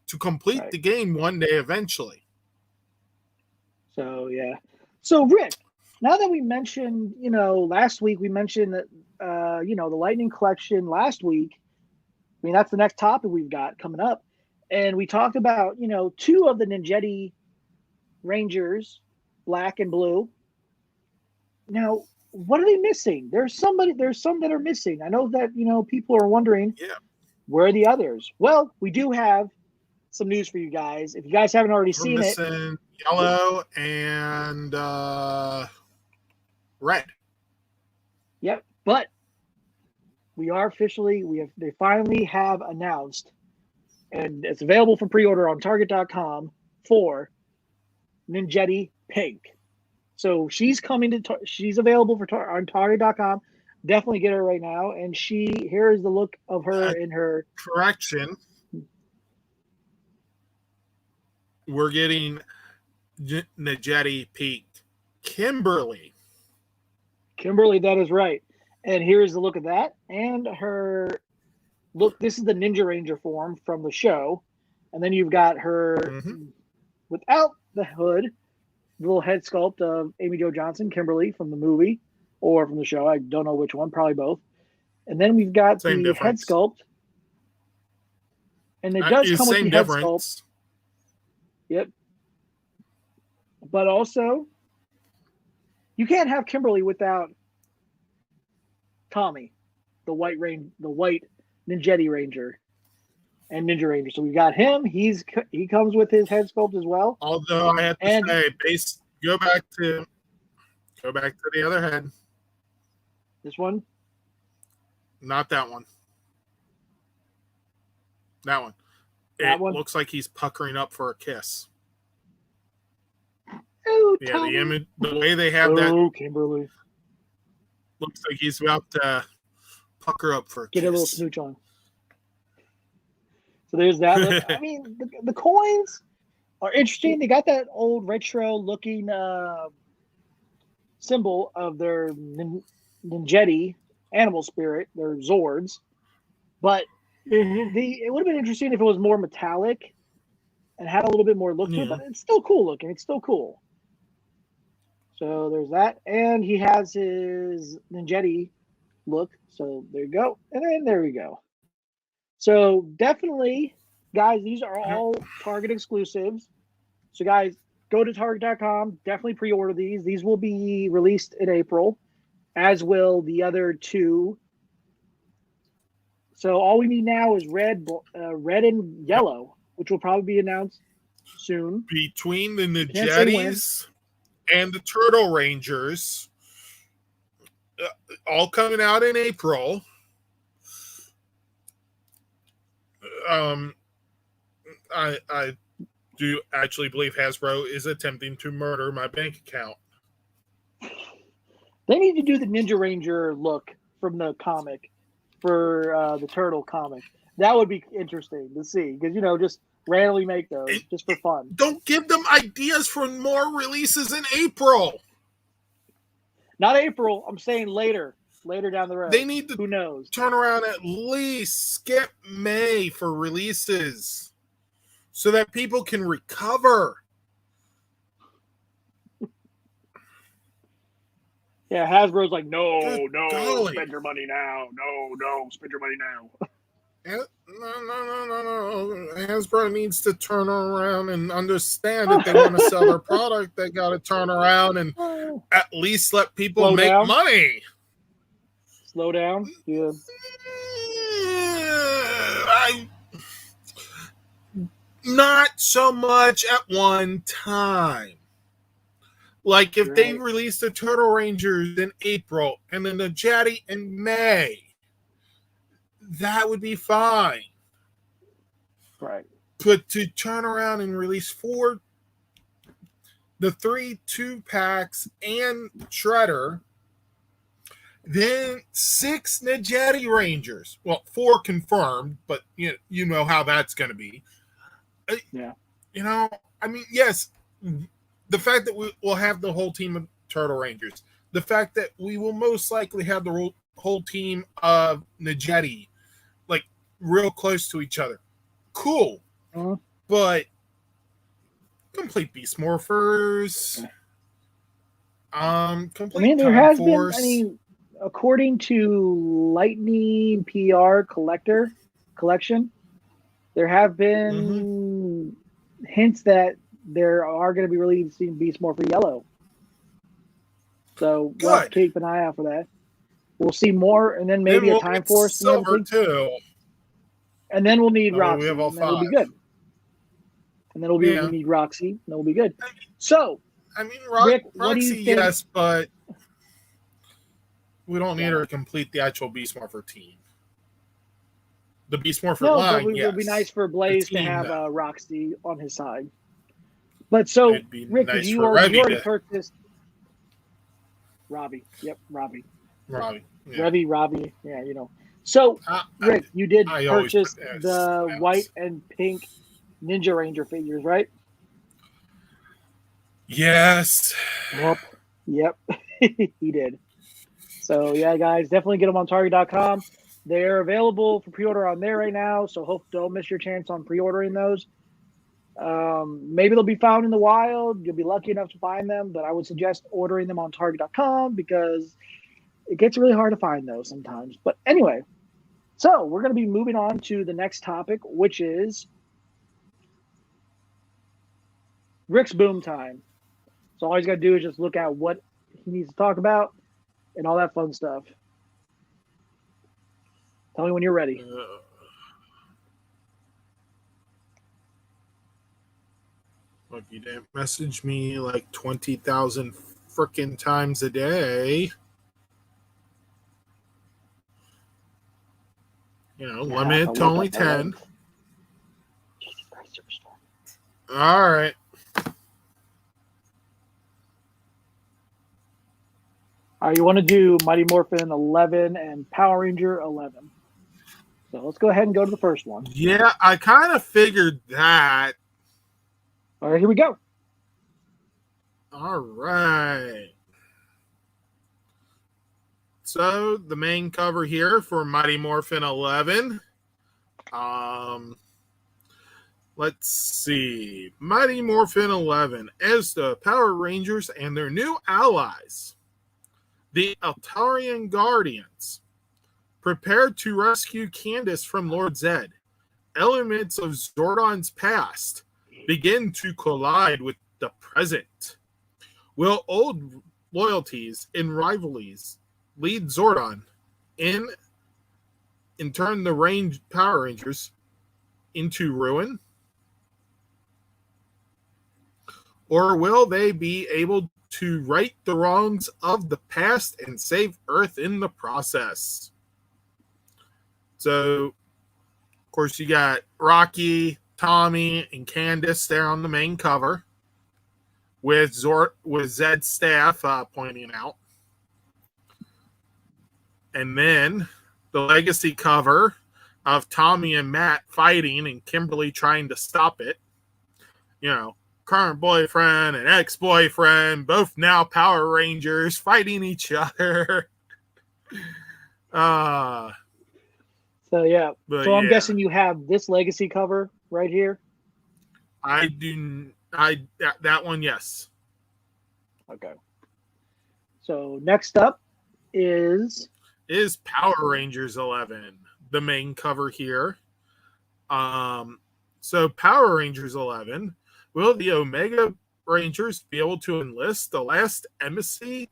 to complete the game one day eventually. So, yeah. So, Rick, now that we mentioned, last week we mentioned that, the Lightning Collection last week. I mean, that's the next topic we've got coming up. And we talked about, 2 of the Ninjetti Rangers, black and blue. Now, what are they missing? There's some that are missing. I know that, people are wondering. Yeah. Where are the others? Well, we do have some news for you guys. If you guys haven't already We're seen it, missing yellow and red. yep. But they finally have announced, and it's available for pre-order on Target.com for Ninjetti Pink. So she's she's available on Target.com. Definitely get her right now. And here is the look of her in her. Correction. We're getting Ninjetti Pink Kimberly. Kimberly, that is right. And here's the look of that. And her look, this is the Ninja Ranger form from the show. And then you've got her without the hood, the little head sculpt of Amy Jo Johnson, Kimberly from the movie or from the show. I don't know which one, probably both. And then we've got Same the difference. head sculpt. And it does come with the head sculpt. Yep. But also, you can't have Kimberly without Tommy, the white Ninjetti Ranger and Ninja Ranger. So we got him. He comes with his head sculpt as well. Although I have to say, go back to the other head. This one? Not that one. That one. That one? Looks like he's puckering up for a kiss. Oh, yeah, Tommy. the image, the way they have that. Oh, Kimberly. Looks like he's about to pucker up for a Get kiss. a little smooch on. So there's that. I mean, the coins are interesting. They got that old retro-looking symbol of their Ninjetti animal spirit, their Zords. But it would have been interesting if it was more metallic and had a little bit more look to it, but it's still cool looking. It's still cool. So there's that. And he has his Ninjetti look. So there you go. And then there we go. So definitely, guys, these are all Target exclusives. So guys, go to Target.com. Definitely pre-order these. These will be released in April, as will the other two. So all we need now is red and yellow, which will probably be announced soon. Between the Ninjettis and the Turtle Rangers, all coming out in April. I do actually believe Hasbro is attempting to murder my bank account. They need to do the Ninja Ranger look from the comic for the Turtle comic. That would be interesting to see because, just randomly make those just for fun. Don't give them ideas for more releases in April. Not April. I'm saying later down the road. They need to Who knows? Turn around at least skip May for releases so that people can recover. Yeah, Hasbro's like, no, golly. spend your money now. No, spend your money now. No. Hasbro needs to turn around and understand if they want to sell their product, they got to turn around and at least let people make money. Slow down. Yeah. Not so much at one time. Like if they released the Turtle Rangers in April and then the Ninjetti in May, that would be fine. Right. But to turn around and release the 3 2-packs and Shredder, then 6 Ninjetti Rangers. Well, 4 confirmed, but you know how that's going to be. Yeah. I mean, yes, the fact that we will have the whole team of Turtle Rangers, the fact that we will most likely have the whole team of Ninjetti, like, real close to each other. Cool. Uh-huh. But complete Beast Morphers. Complete there Time has Force. been, according to Lightning PR collection, there have been hints that there are going to be releasing Beast Morpher Yellow. So we'll have to keep an eye out for that. We'll see more, and then maybe a Time Force. Silver too. And then we'll need Oh, Roxy. we have all And then we'll be 5. good. And then we'll need Roxy. And then we'll be good. So, I mean, Rick, what do Roxy, you think? yes, but we don't need her to complete the actual Beast Morpher team. The Beast Morpher line, but yes. it would be nice for Blaze team, to have no. Roxy on his side. But so, It'd be Rick, nice you for already Revy purchased Robbie. Yep, Robbie. Robbie. Yeah. Robbie. Yeah, you know. So, Rick, you did I always purchase put S the S. white and pink Ninja Ranger figures, right? Yes. Yep. He did. So, yeah, guys, definitely get them on Target.com. They're available for pre-order on there right now, so don't miss your chance on pre-ordering those. Maybe they'll be found in the wild. You'll be lucky enough to find them, but I would suggest ordering them on Target.com because it gets really hard to find those sometimes. But anyway, so we're going to be moving on to the next topic, which is Rick's Boom Time. So all he's got to do is just look at what he needs to talk about and all that fun stuff. Tell me when you're ready. If you didn't message me like 20,000 freaking times a day, limited to only 10. All right. All right, you want to do Mighty Morphin 11 and Power Ranger 11. So let's go ahead and go to the first one. Yeah, I kind of figured that. All right, here we go. All right. So the main cover here for Mighty Morphin 11. Let's see. Mighty Morphin 11 as the Power Rangers and their new allies, the Eltarian Guardians, prepare to rescue Candace from Lord Zed. Elements of Zordon's past begin to collide with the present. Will old loyalties and rivalries lead Zordon in turn the Power Rangers into ruin? Or will they be able to right the wrongs of the past and save Earth in the process? So, of course, you got Rocky, Tommy, and Candace there on the main cover with Zed's staff pointing out. And then the legacy cover of Tommy and Matt fighting and Kimberly trying to stop it. Current boyfriend and ex-boyfriend, both now Power Rangers, fighting each other. So I'm guessing you have this legacy cover right here. I do. That one, yes. Okay. So next up is Power Rangers 11, the main cover here. So Power Rangers 11, will the Omega Rangers be able to enlist the last emissary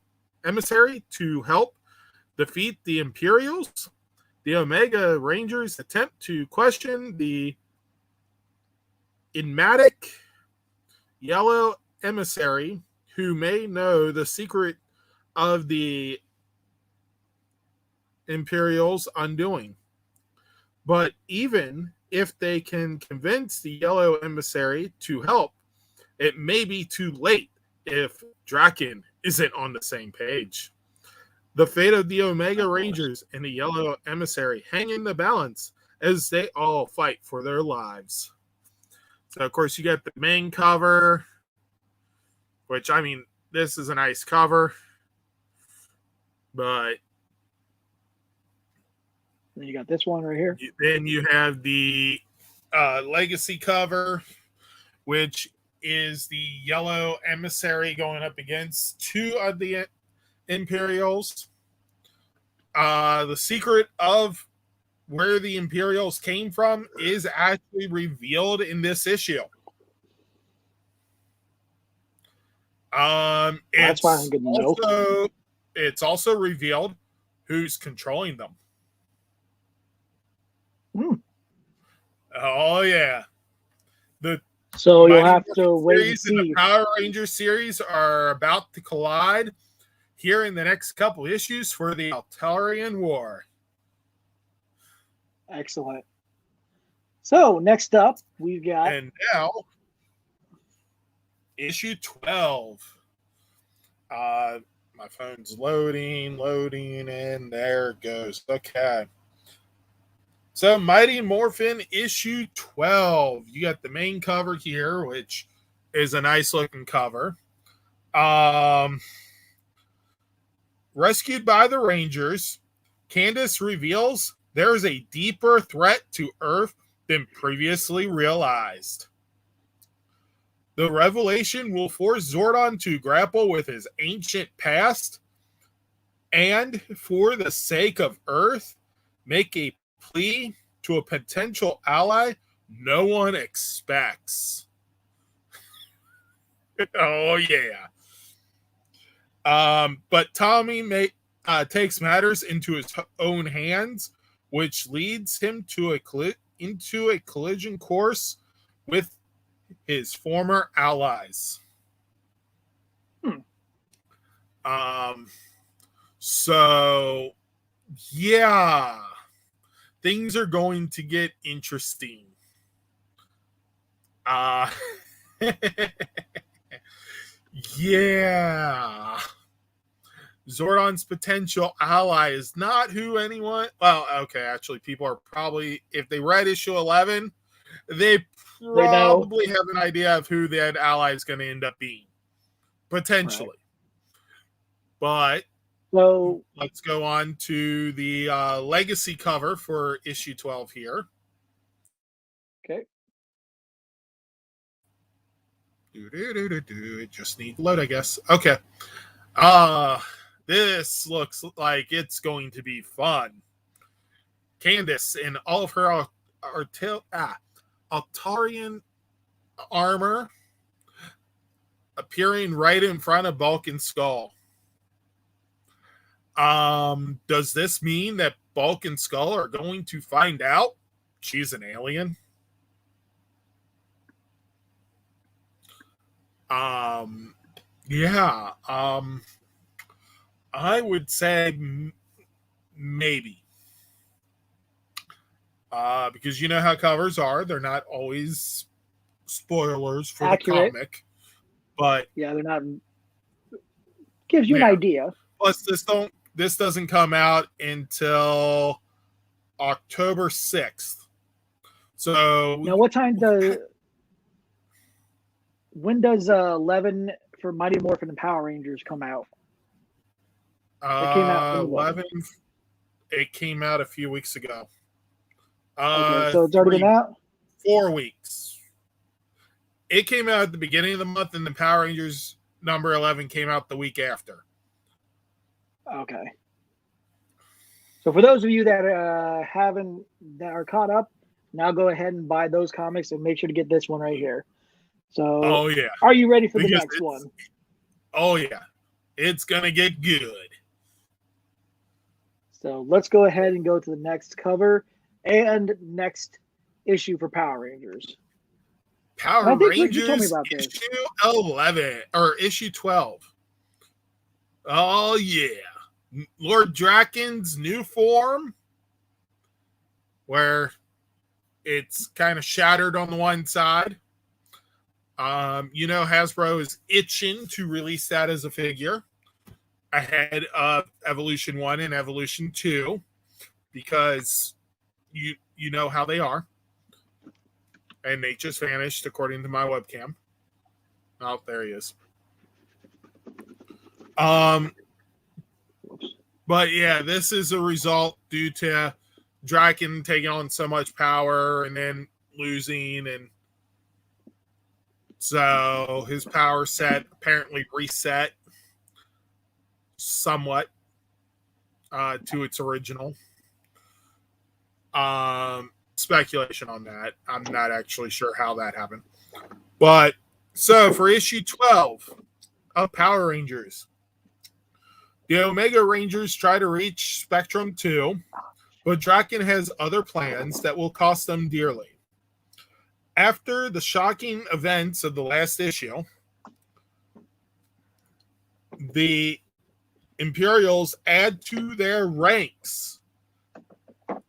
to help defeat the Imperials? The Omega Rangers attempt to question the enigmatic yellow emissary who may know the secret of the Imperials' undoing. But even if they can convince the yellow emissary to help, it may be too late if Draken isn't on the same page. The fate of the Omega Rangers and the yellow emissary hang in the balance as they all fight for their lives. So, of course, you get the main cover, which, I mean, this is a nice cover, but then you got this one right here. Then you have the legacy cover, which is the yellow emissary going up against two of the Imperials. The secret of where the Imperials came from is actually revealed in this issue. That's why I'm good to know. It's also revealed who's controlling them. Oh yeah. The So you'll Mighty have to Morphin wait and series and the see. Power Rangers series are about to collide here in the next couple issues for the Altarian War. Excellent. So next up, we've got And now, issue 12. My phone's loading, and there it goes. Okay. So, Mighty Morphin issue 12. You got the main cover here, which is a nice looking cover. Rescued by the Rangers, Candace reveals there is a deeper threat to Earth than previously realized. The revelation will force Zordon to grapple with his ancient past and, for the sake of Earth, make a plea to a potential ally no one expects. Oh, yeah. But Tommy takes matters into his own hands, which leads him to into a collision course with his former allies. So yeah, things are going to get interesting. Yeah. Zordon's potential ally is not who anyone. Well, okay, actually, people are probably, if they read issue 11, they probably have an idea of who that ally is going to end up being, potentially. Right. But so let's go on to the legacy cover for issue 12 here. Okay. It just needs to load, I guess. Okay. This looks like it's going to be fun. Candace in all of her Altarian armor appearing right in front of Bulk and Skull. Does this mean that Bulk and Skull are going to find out she's an alien? Yeah. I would say maybe. Because you know how covers are. They're not always spoilers for accurate. The comic. But yeah, they're not. Gives you an idea. Plus, this doesn't come out until October 6th. So now what time when does 11 for Mighty Morphin and Power Rangers come out? It came out 11. It came out a few weeks ago. Okay, so it's already been out? 4 weeks. It came out at the beginning of the month, and the Power Rangers number 11 came out the week after. Okay. So for those of you that that are caught up, now go ahead and buy those comics and make sure to get this one right here. So, oh yeah, are you ready for the next one? Oh yeah, it's gonna get good. So let's go ahead and go to the next cover and next issue for Power Rangers. Power Rangers issue 11 or issue 12. Oh yeah, Lord Draken's new form, where it's kind of shattered on the one side. You know, Hasbro is itching to release that as a figure ahead of Evolution 1 and Evolution 2 because you know how they are. And they just vanished according to my webcam. Oh, there he is. But yeah, this is a result due to Draken taking on so much power and then losing, and so his power set apparently reset somewhat to its original. Speculation on that. I'm not actually sure how that happened. But so for issue 12 of Power Rangers, the Omega Rangers try to reach Spectrum 2, but Draken has other plans that will cost them dearly. After the shocking events of the last issue, the Imperials add to their ranks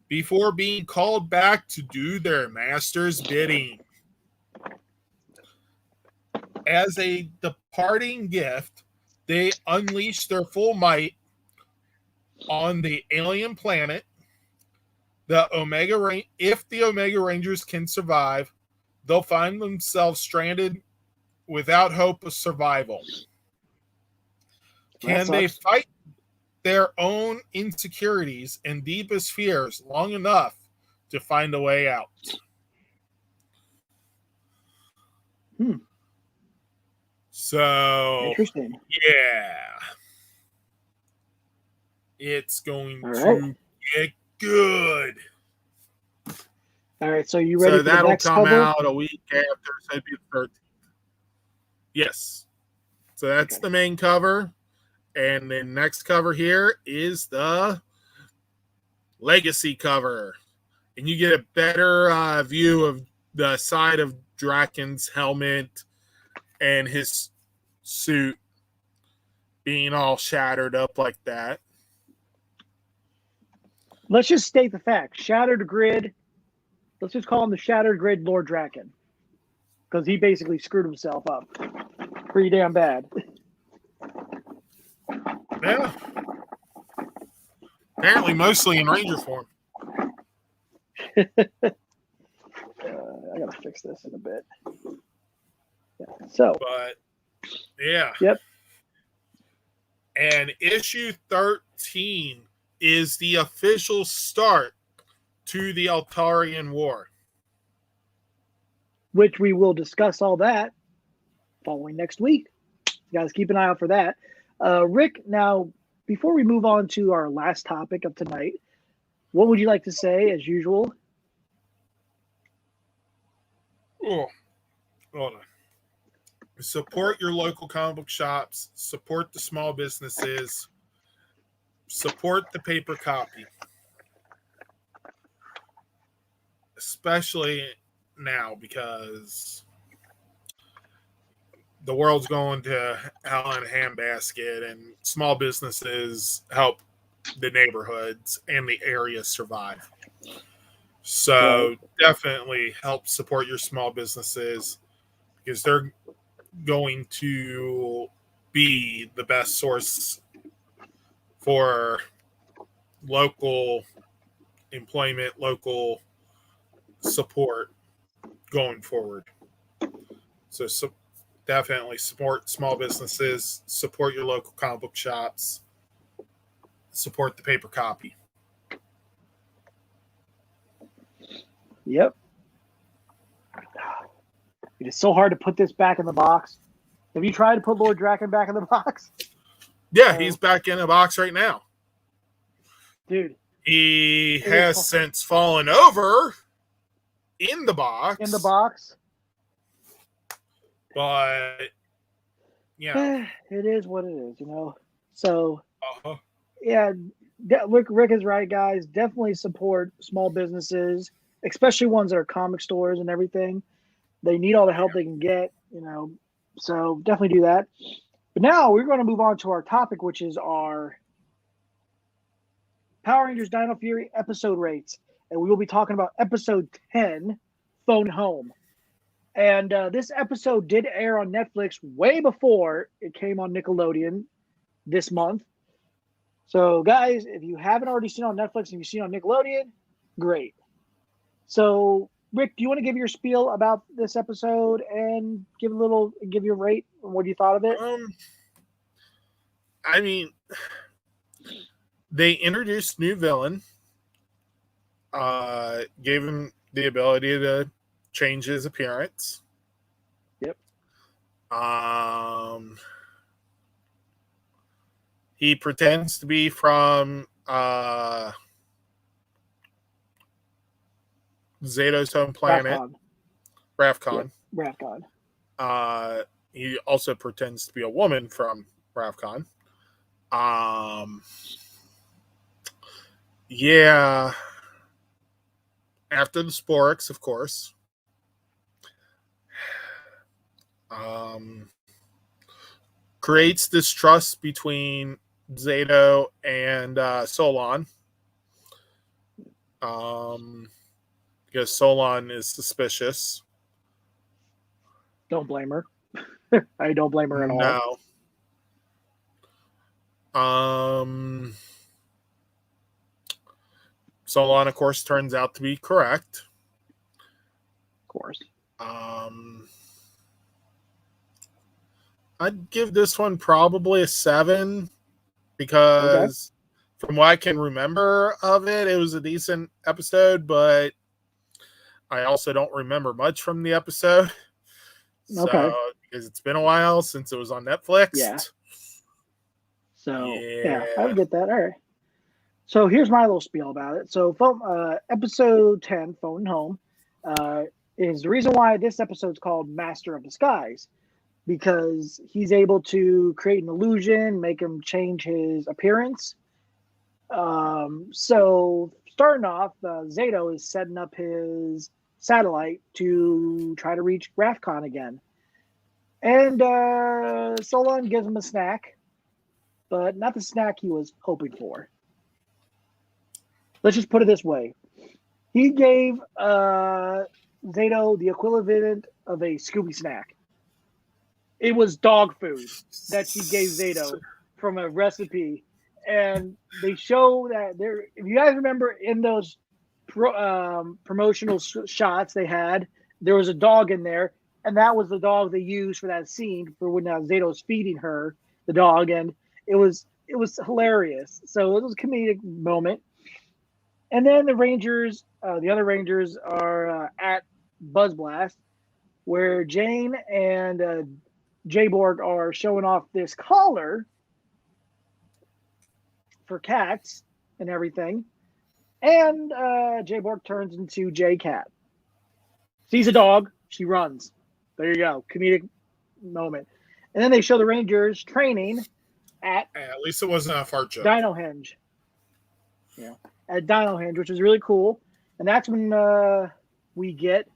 before being called back to do their master's bidding. As a departing gift, they unleash their full might on the alien planet. If the Omega Rangers can survive, they'll find themselves stranded without hope of survival. Can they fight their own insecurities and deepest fears long enough to find a way out? So, interesting. Yeah. It's going to get good. All right, so you ready for the next that'll come cover? out a week after, so it'd be the 13th. Yes. So that's the main cover. And the next cover here is the Legacy cover. And you get a better view of the side of Draken's helmet and his suit being all shattered up like that. Let's just state the fact. Shattered Grid. Let's just call him the Shattered Grid Lord Draken. Because he basically screwed himself up. Pretty damn bad. Yeah. Apparently mostly in Ranger form. I gotta fix this in a bit. Yeah. So. But, yeah. Yep. And issue 13 is the official start to the Altarian War. Which we will discuss all that following next week. You guys keep an eye out for that. Rick, now, before we move on to our last topic of tonight, what would you like to say as usual? Oh, hold on. Support your local comic book shops. Support the small businesses. Support the paper copy. Especially now, because the world's going to hell in a handbasket, and small businesses help the neighborhoods and the area survive. So definitely help support your small businesses, because they're going to be the best source for local employment, local support going forward. So definitely support small businesses, support your local comic book shops, support the paper copy. Yep. It is so hard to put this back in the box. Have you tried to put Lord Draken back in the box? Yeah, he's back in the box right now. Dude. He has since fallen over in the box. In the box? But, yeah. It is what it is, you know? So, yeah, Rick is right, guys. Definitely support small businesses, especially ones that are comic stores and everything. They need all the help they can get, you know? So, definitely do that. But now we're going to move on to our topic, which is our Power Rangers Dino Fury episode rates. And we will be talking about episode 10, Phone Home. And this episode did air on Netflix way before it came on Nickelodeon this month. So, guys, if you haven't already seen it on Netflix and you've seen it on Nickelodeon, great. So, Rick, do you want to give your spiel about this episode and give your rate and what you thought of it? I mean, they introduced new villain, gave him the ability to change his appearance. Yep. He pretends to be from Zeto's home planet, Ravcon. Yep. Ravcon. He also pretends to be a woman from Ravcon. Yeah. After the Sporix, of course. Creates distrust between Zato and Solon. Because Solon is suspicious. Don't blame her. I don't blame her at all. No. Solon, of course, turns out to be correct. Of course. I'd give this one probably a 7 because from what I can remember of it, it was a decent episode, but I also don't remember much from the episode. So, because it's been a while since it was on Netflix. Yeah. So, yeah, I would get that. All right. So, here's my little spiel about it. So, episode 10, Phone Home, is the reason why this episode is called Master of Disguise, because he's able to create an illusion, make him change his appearance. So, starting off, Zato is setting up his satellite to try to reach Rafcon again. And Solon gives him a snack, but not the snack he was hoping for. Let's just put it this way. He gave Zato the equivalent of a Scooby snack. It was dog food that she gave Zato from a recipe. And they show that there, if you guys remember in those promotional shots they had, there was a dog in there, and that was the dog they used for that scene for when Zato's feeding her the dog, and it was hilarious. So it was a comedic moment. And then the Rangers, the other Rangers, are at Buzz Blast, where Jane and Jayborg are showing off this collar for cats and everything. And Jayborg turns into J-Cat. Sees a dog, she runs. There you go, comedic moment. And then they show the Rangers training at least it wasn't a fart joke. Dinohenge. Yeah, at Dinohenge, which is really cool. And that's when we get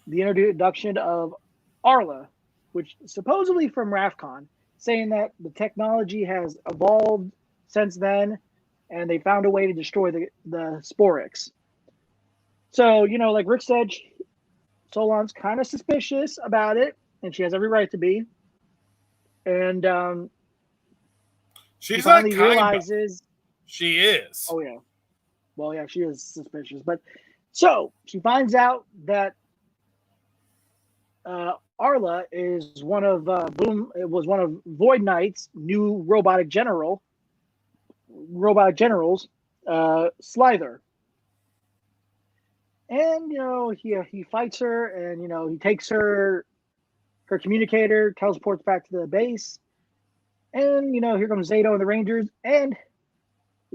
the introduction of Arla, which supposedly from Rafcon, saying that the technology has evolved since then, and they found a way to destroy the Sporix. So, like Rick said, Solon's kind of suspicious about it, and she has every right to be. And she finally realizes she is. Oh yeah, well yeah, she is suspicious. But so she finds out that Arla is one of Void Knight's new robotic generals, Slither. And he fights her, and he takes her communicator, teleports back to the base, and here comes Zato and the Rangers, and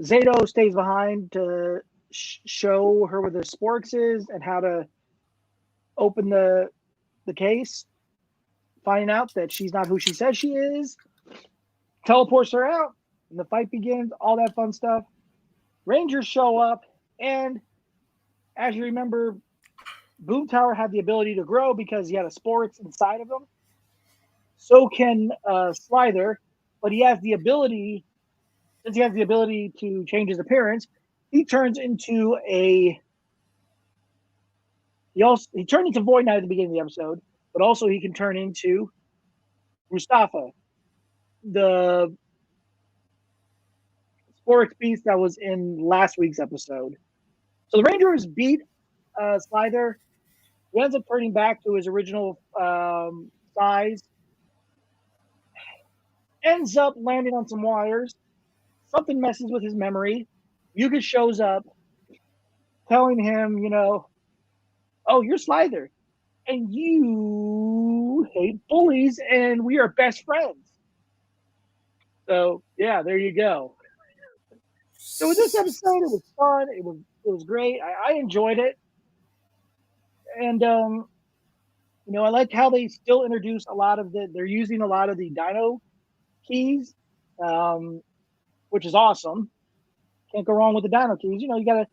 Zato stays behind to show her where the Sporix is and how to open the case. Finding out that she's not who she says she is, teleports her out, and the fight begins. All that fun stuff. Rangers show up, and as you remember, Boom Tower had the ability to grow because he had a Sporix inside of him. So can Slither, but he has the ability, since he has the ability to change his appearance, he turns into he turned into Void Knight at the beginning of the episode, but also he can turn into Mustafa, the Sporix beast that was in last week's episode. So the Rangers beat Slither. He ends up turning back to his original size. Ends up landing on some wires. Something messes with his memory. Yuga shows up, telling him, oh, you're Slither, and you hate bullies, and we are best friends. So, yeah, there you go. So with this episode, it was fun. It was great. I enjoyed it. And, I like how they still introduce they're using a lot of the Dino keys, which is awesome. Can't go wrong with the Dino keys. You got to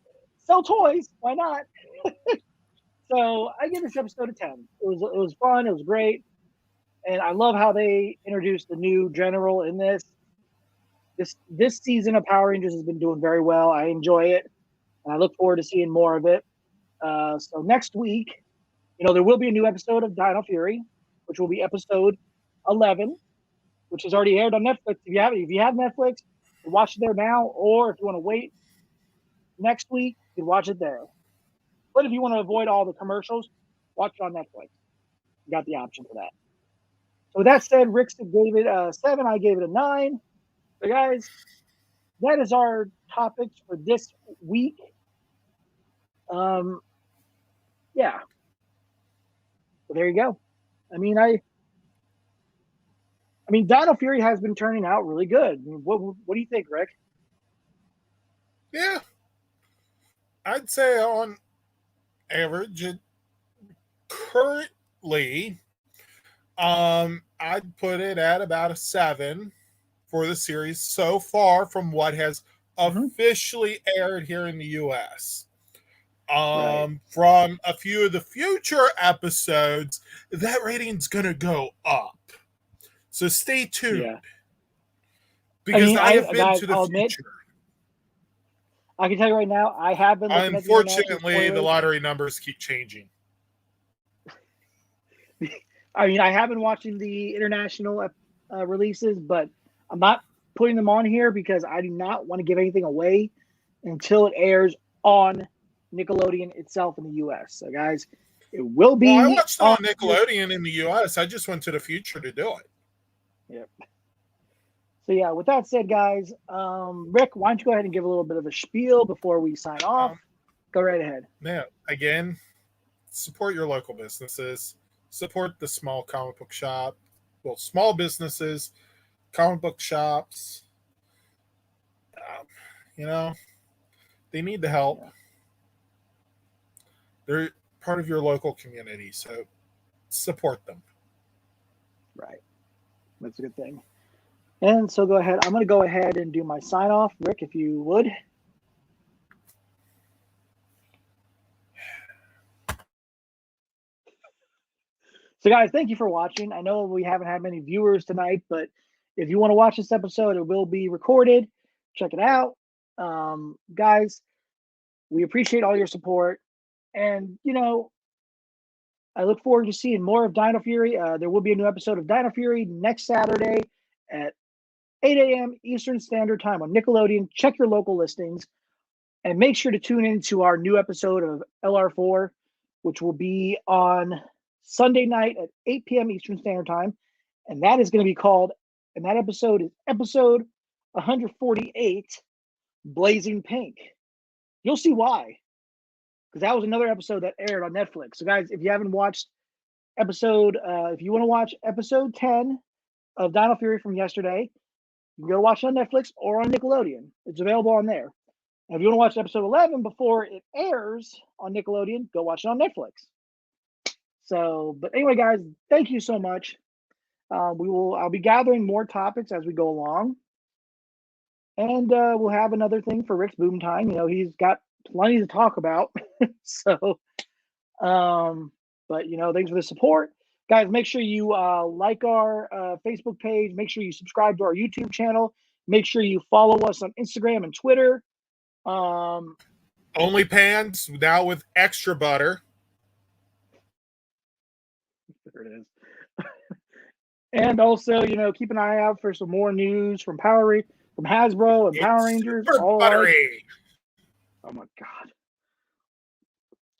sell toys. Why not? So I give this episode a 10. It was fun. It was great. And I love how they introduced the new general in this. This season of Power Rangers has been doing very well. I enjoy it, and I look forward to seeing more of it. So next week, there will be a new episode of Dino Fury, which will be episode 11, which is already aired on Netflix. If you have Netflix, you can watch it there now, or if you want to wait next week, you can watch it there. But if you want to avoid all the commercials, watch it on Netflix. You got the option for that. So with that said, Rick gave it a 7. I gave it a 9. So guys, that is our topics for this week. Yeah. So there you go. I mean, Dino Fury has been turning out really good. I mean, what do you think, Rick? Yeah. I'd say on average, currently, I'd put it at about a 7 for the series so far from what has officially aired here in the U.S. Right. From a few of the future episodes, that rating's going to go up. So stay tuned. Yeah. Because I have been to the future. I can tell you right now, I have been looking Unfortunately, the lottery numbers keep changing. I mean, I have been watching the international releases, but I'm not putting them on here because I do not want to give anything away until it airs on Nickelodeon itself in the U.S. So, guys, it will be. Well, I watched it on Nickelodeon in the U.S. I just went to the future to do it. Yep. So, yeah, with that said, guys, Rick, why don't you go ahead and give a little bit of a spiel before we sign off? Go right ahead. Yeah, again, support your local businesses. Support the small comic book shop. Well, small businesses, comic book shops. They need the help. Yeah. They're part of your local community, so support them. Right. That's a good thing. And so go ahead. I'm going to go ahead and do my sign off. Rick, if you would. So, guys, thank you for watching. I know we haven't had many viewers tonight, but if you want to watch this episode, it will be recorded. Check it out. Guys, we appreciate all your support. And, I look forward to seeing more of Dino Fury. There will be a new episode of Dino Fury next Saturday at 8 a.m. Eastern Standard Time on Nickelodeon. Check your local listings. And make sure to tune in to our new episode of LR4, which will be on Sunday night at 8 p.m. Eastern Standard Time. And that is going to be and that episode is episode 148, Blazing Pink. You'll see why. Because that was another episode that aired on Netflix. So, guys, if you haven't watched if you want to watch episode 10 of Dino Fury from yesterday, you can go watch it on Netflix or on Nickelodeon. It's available on there. And if you want to watch episode 11 before it airs on Nickelodeon, go watch it on Netflix. So, but anyway, guys, thank you so much. I'll be gathering more topics as we go along. And we'll have another thing for Rick's Boom Time. He's got plenty to talk about. So, but thanks for the support. Guys, make sure you like our Facebook page. Make sure you subscribe to our YouTube channel. Make sure you follow us on Instagram and Twitter. OnlyPans now with extra butter. There it is. And also, keep an eye out for some more news from Hasbro and Power Rangers. Super buttery. Oh my God.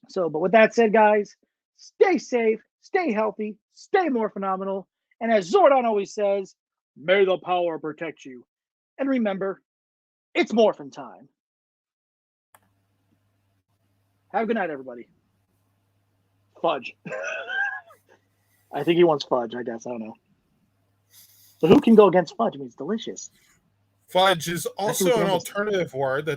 So, but with that said, guys, stay safe, stay healthy, stay more phenomenal. And as Zordon always says, may the power protect you. And remember, it's morphin' time. Have a good night, everybody. Fudge. I think he wants fudge, I guess. I don't know. But who can go against fudge? I mean, it's delicious. Fudge is also an alternative word that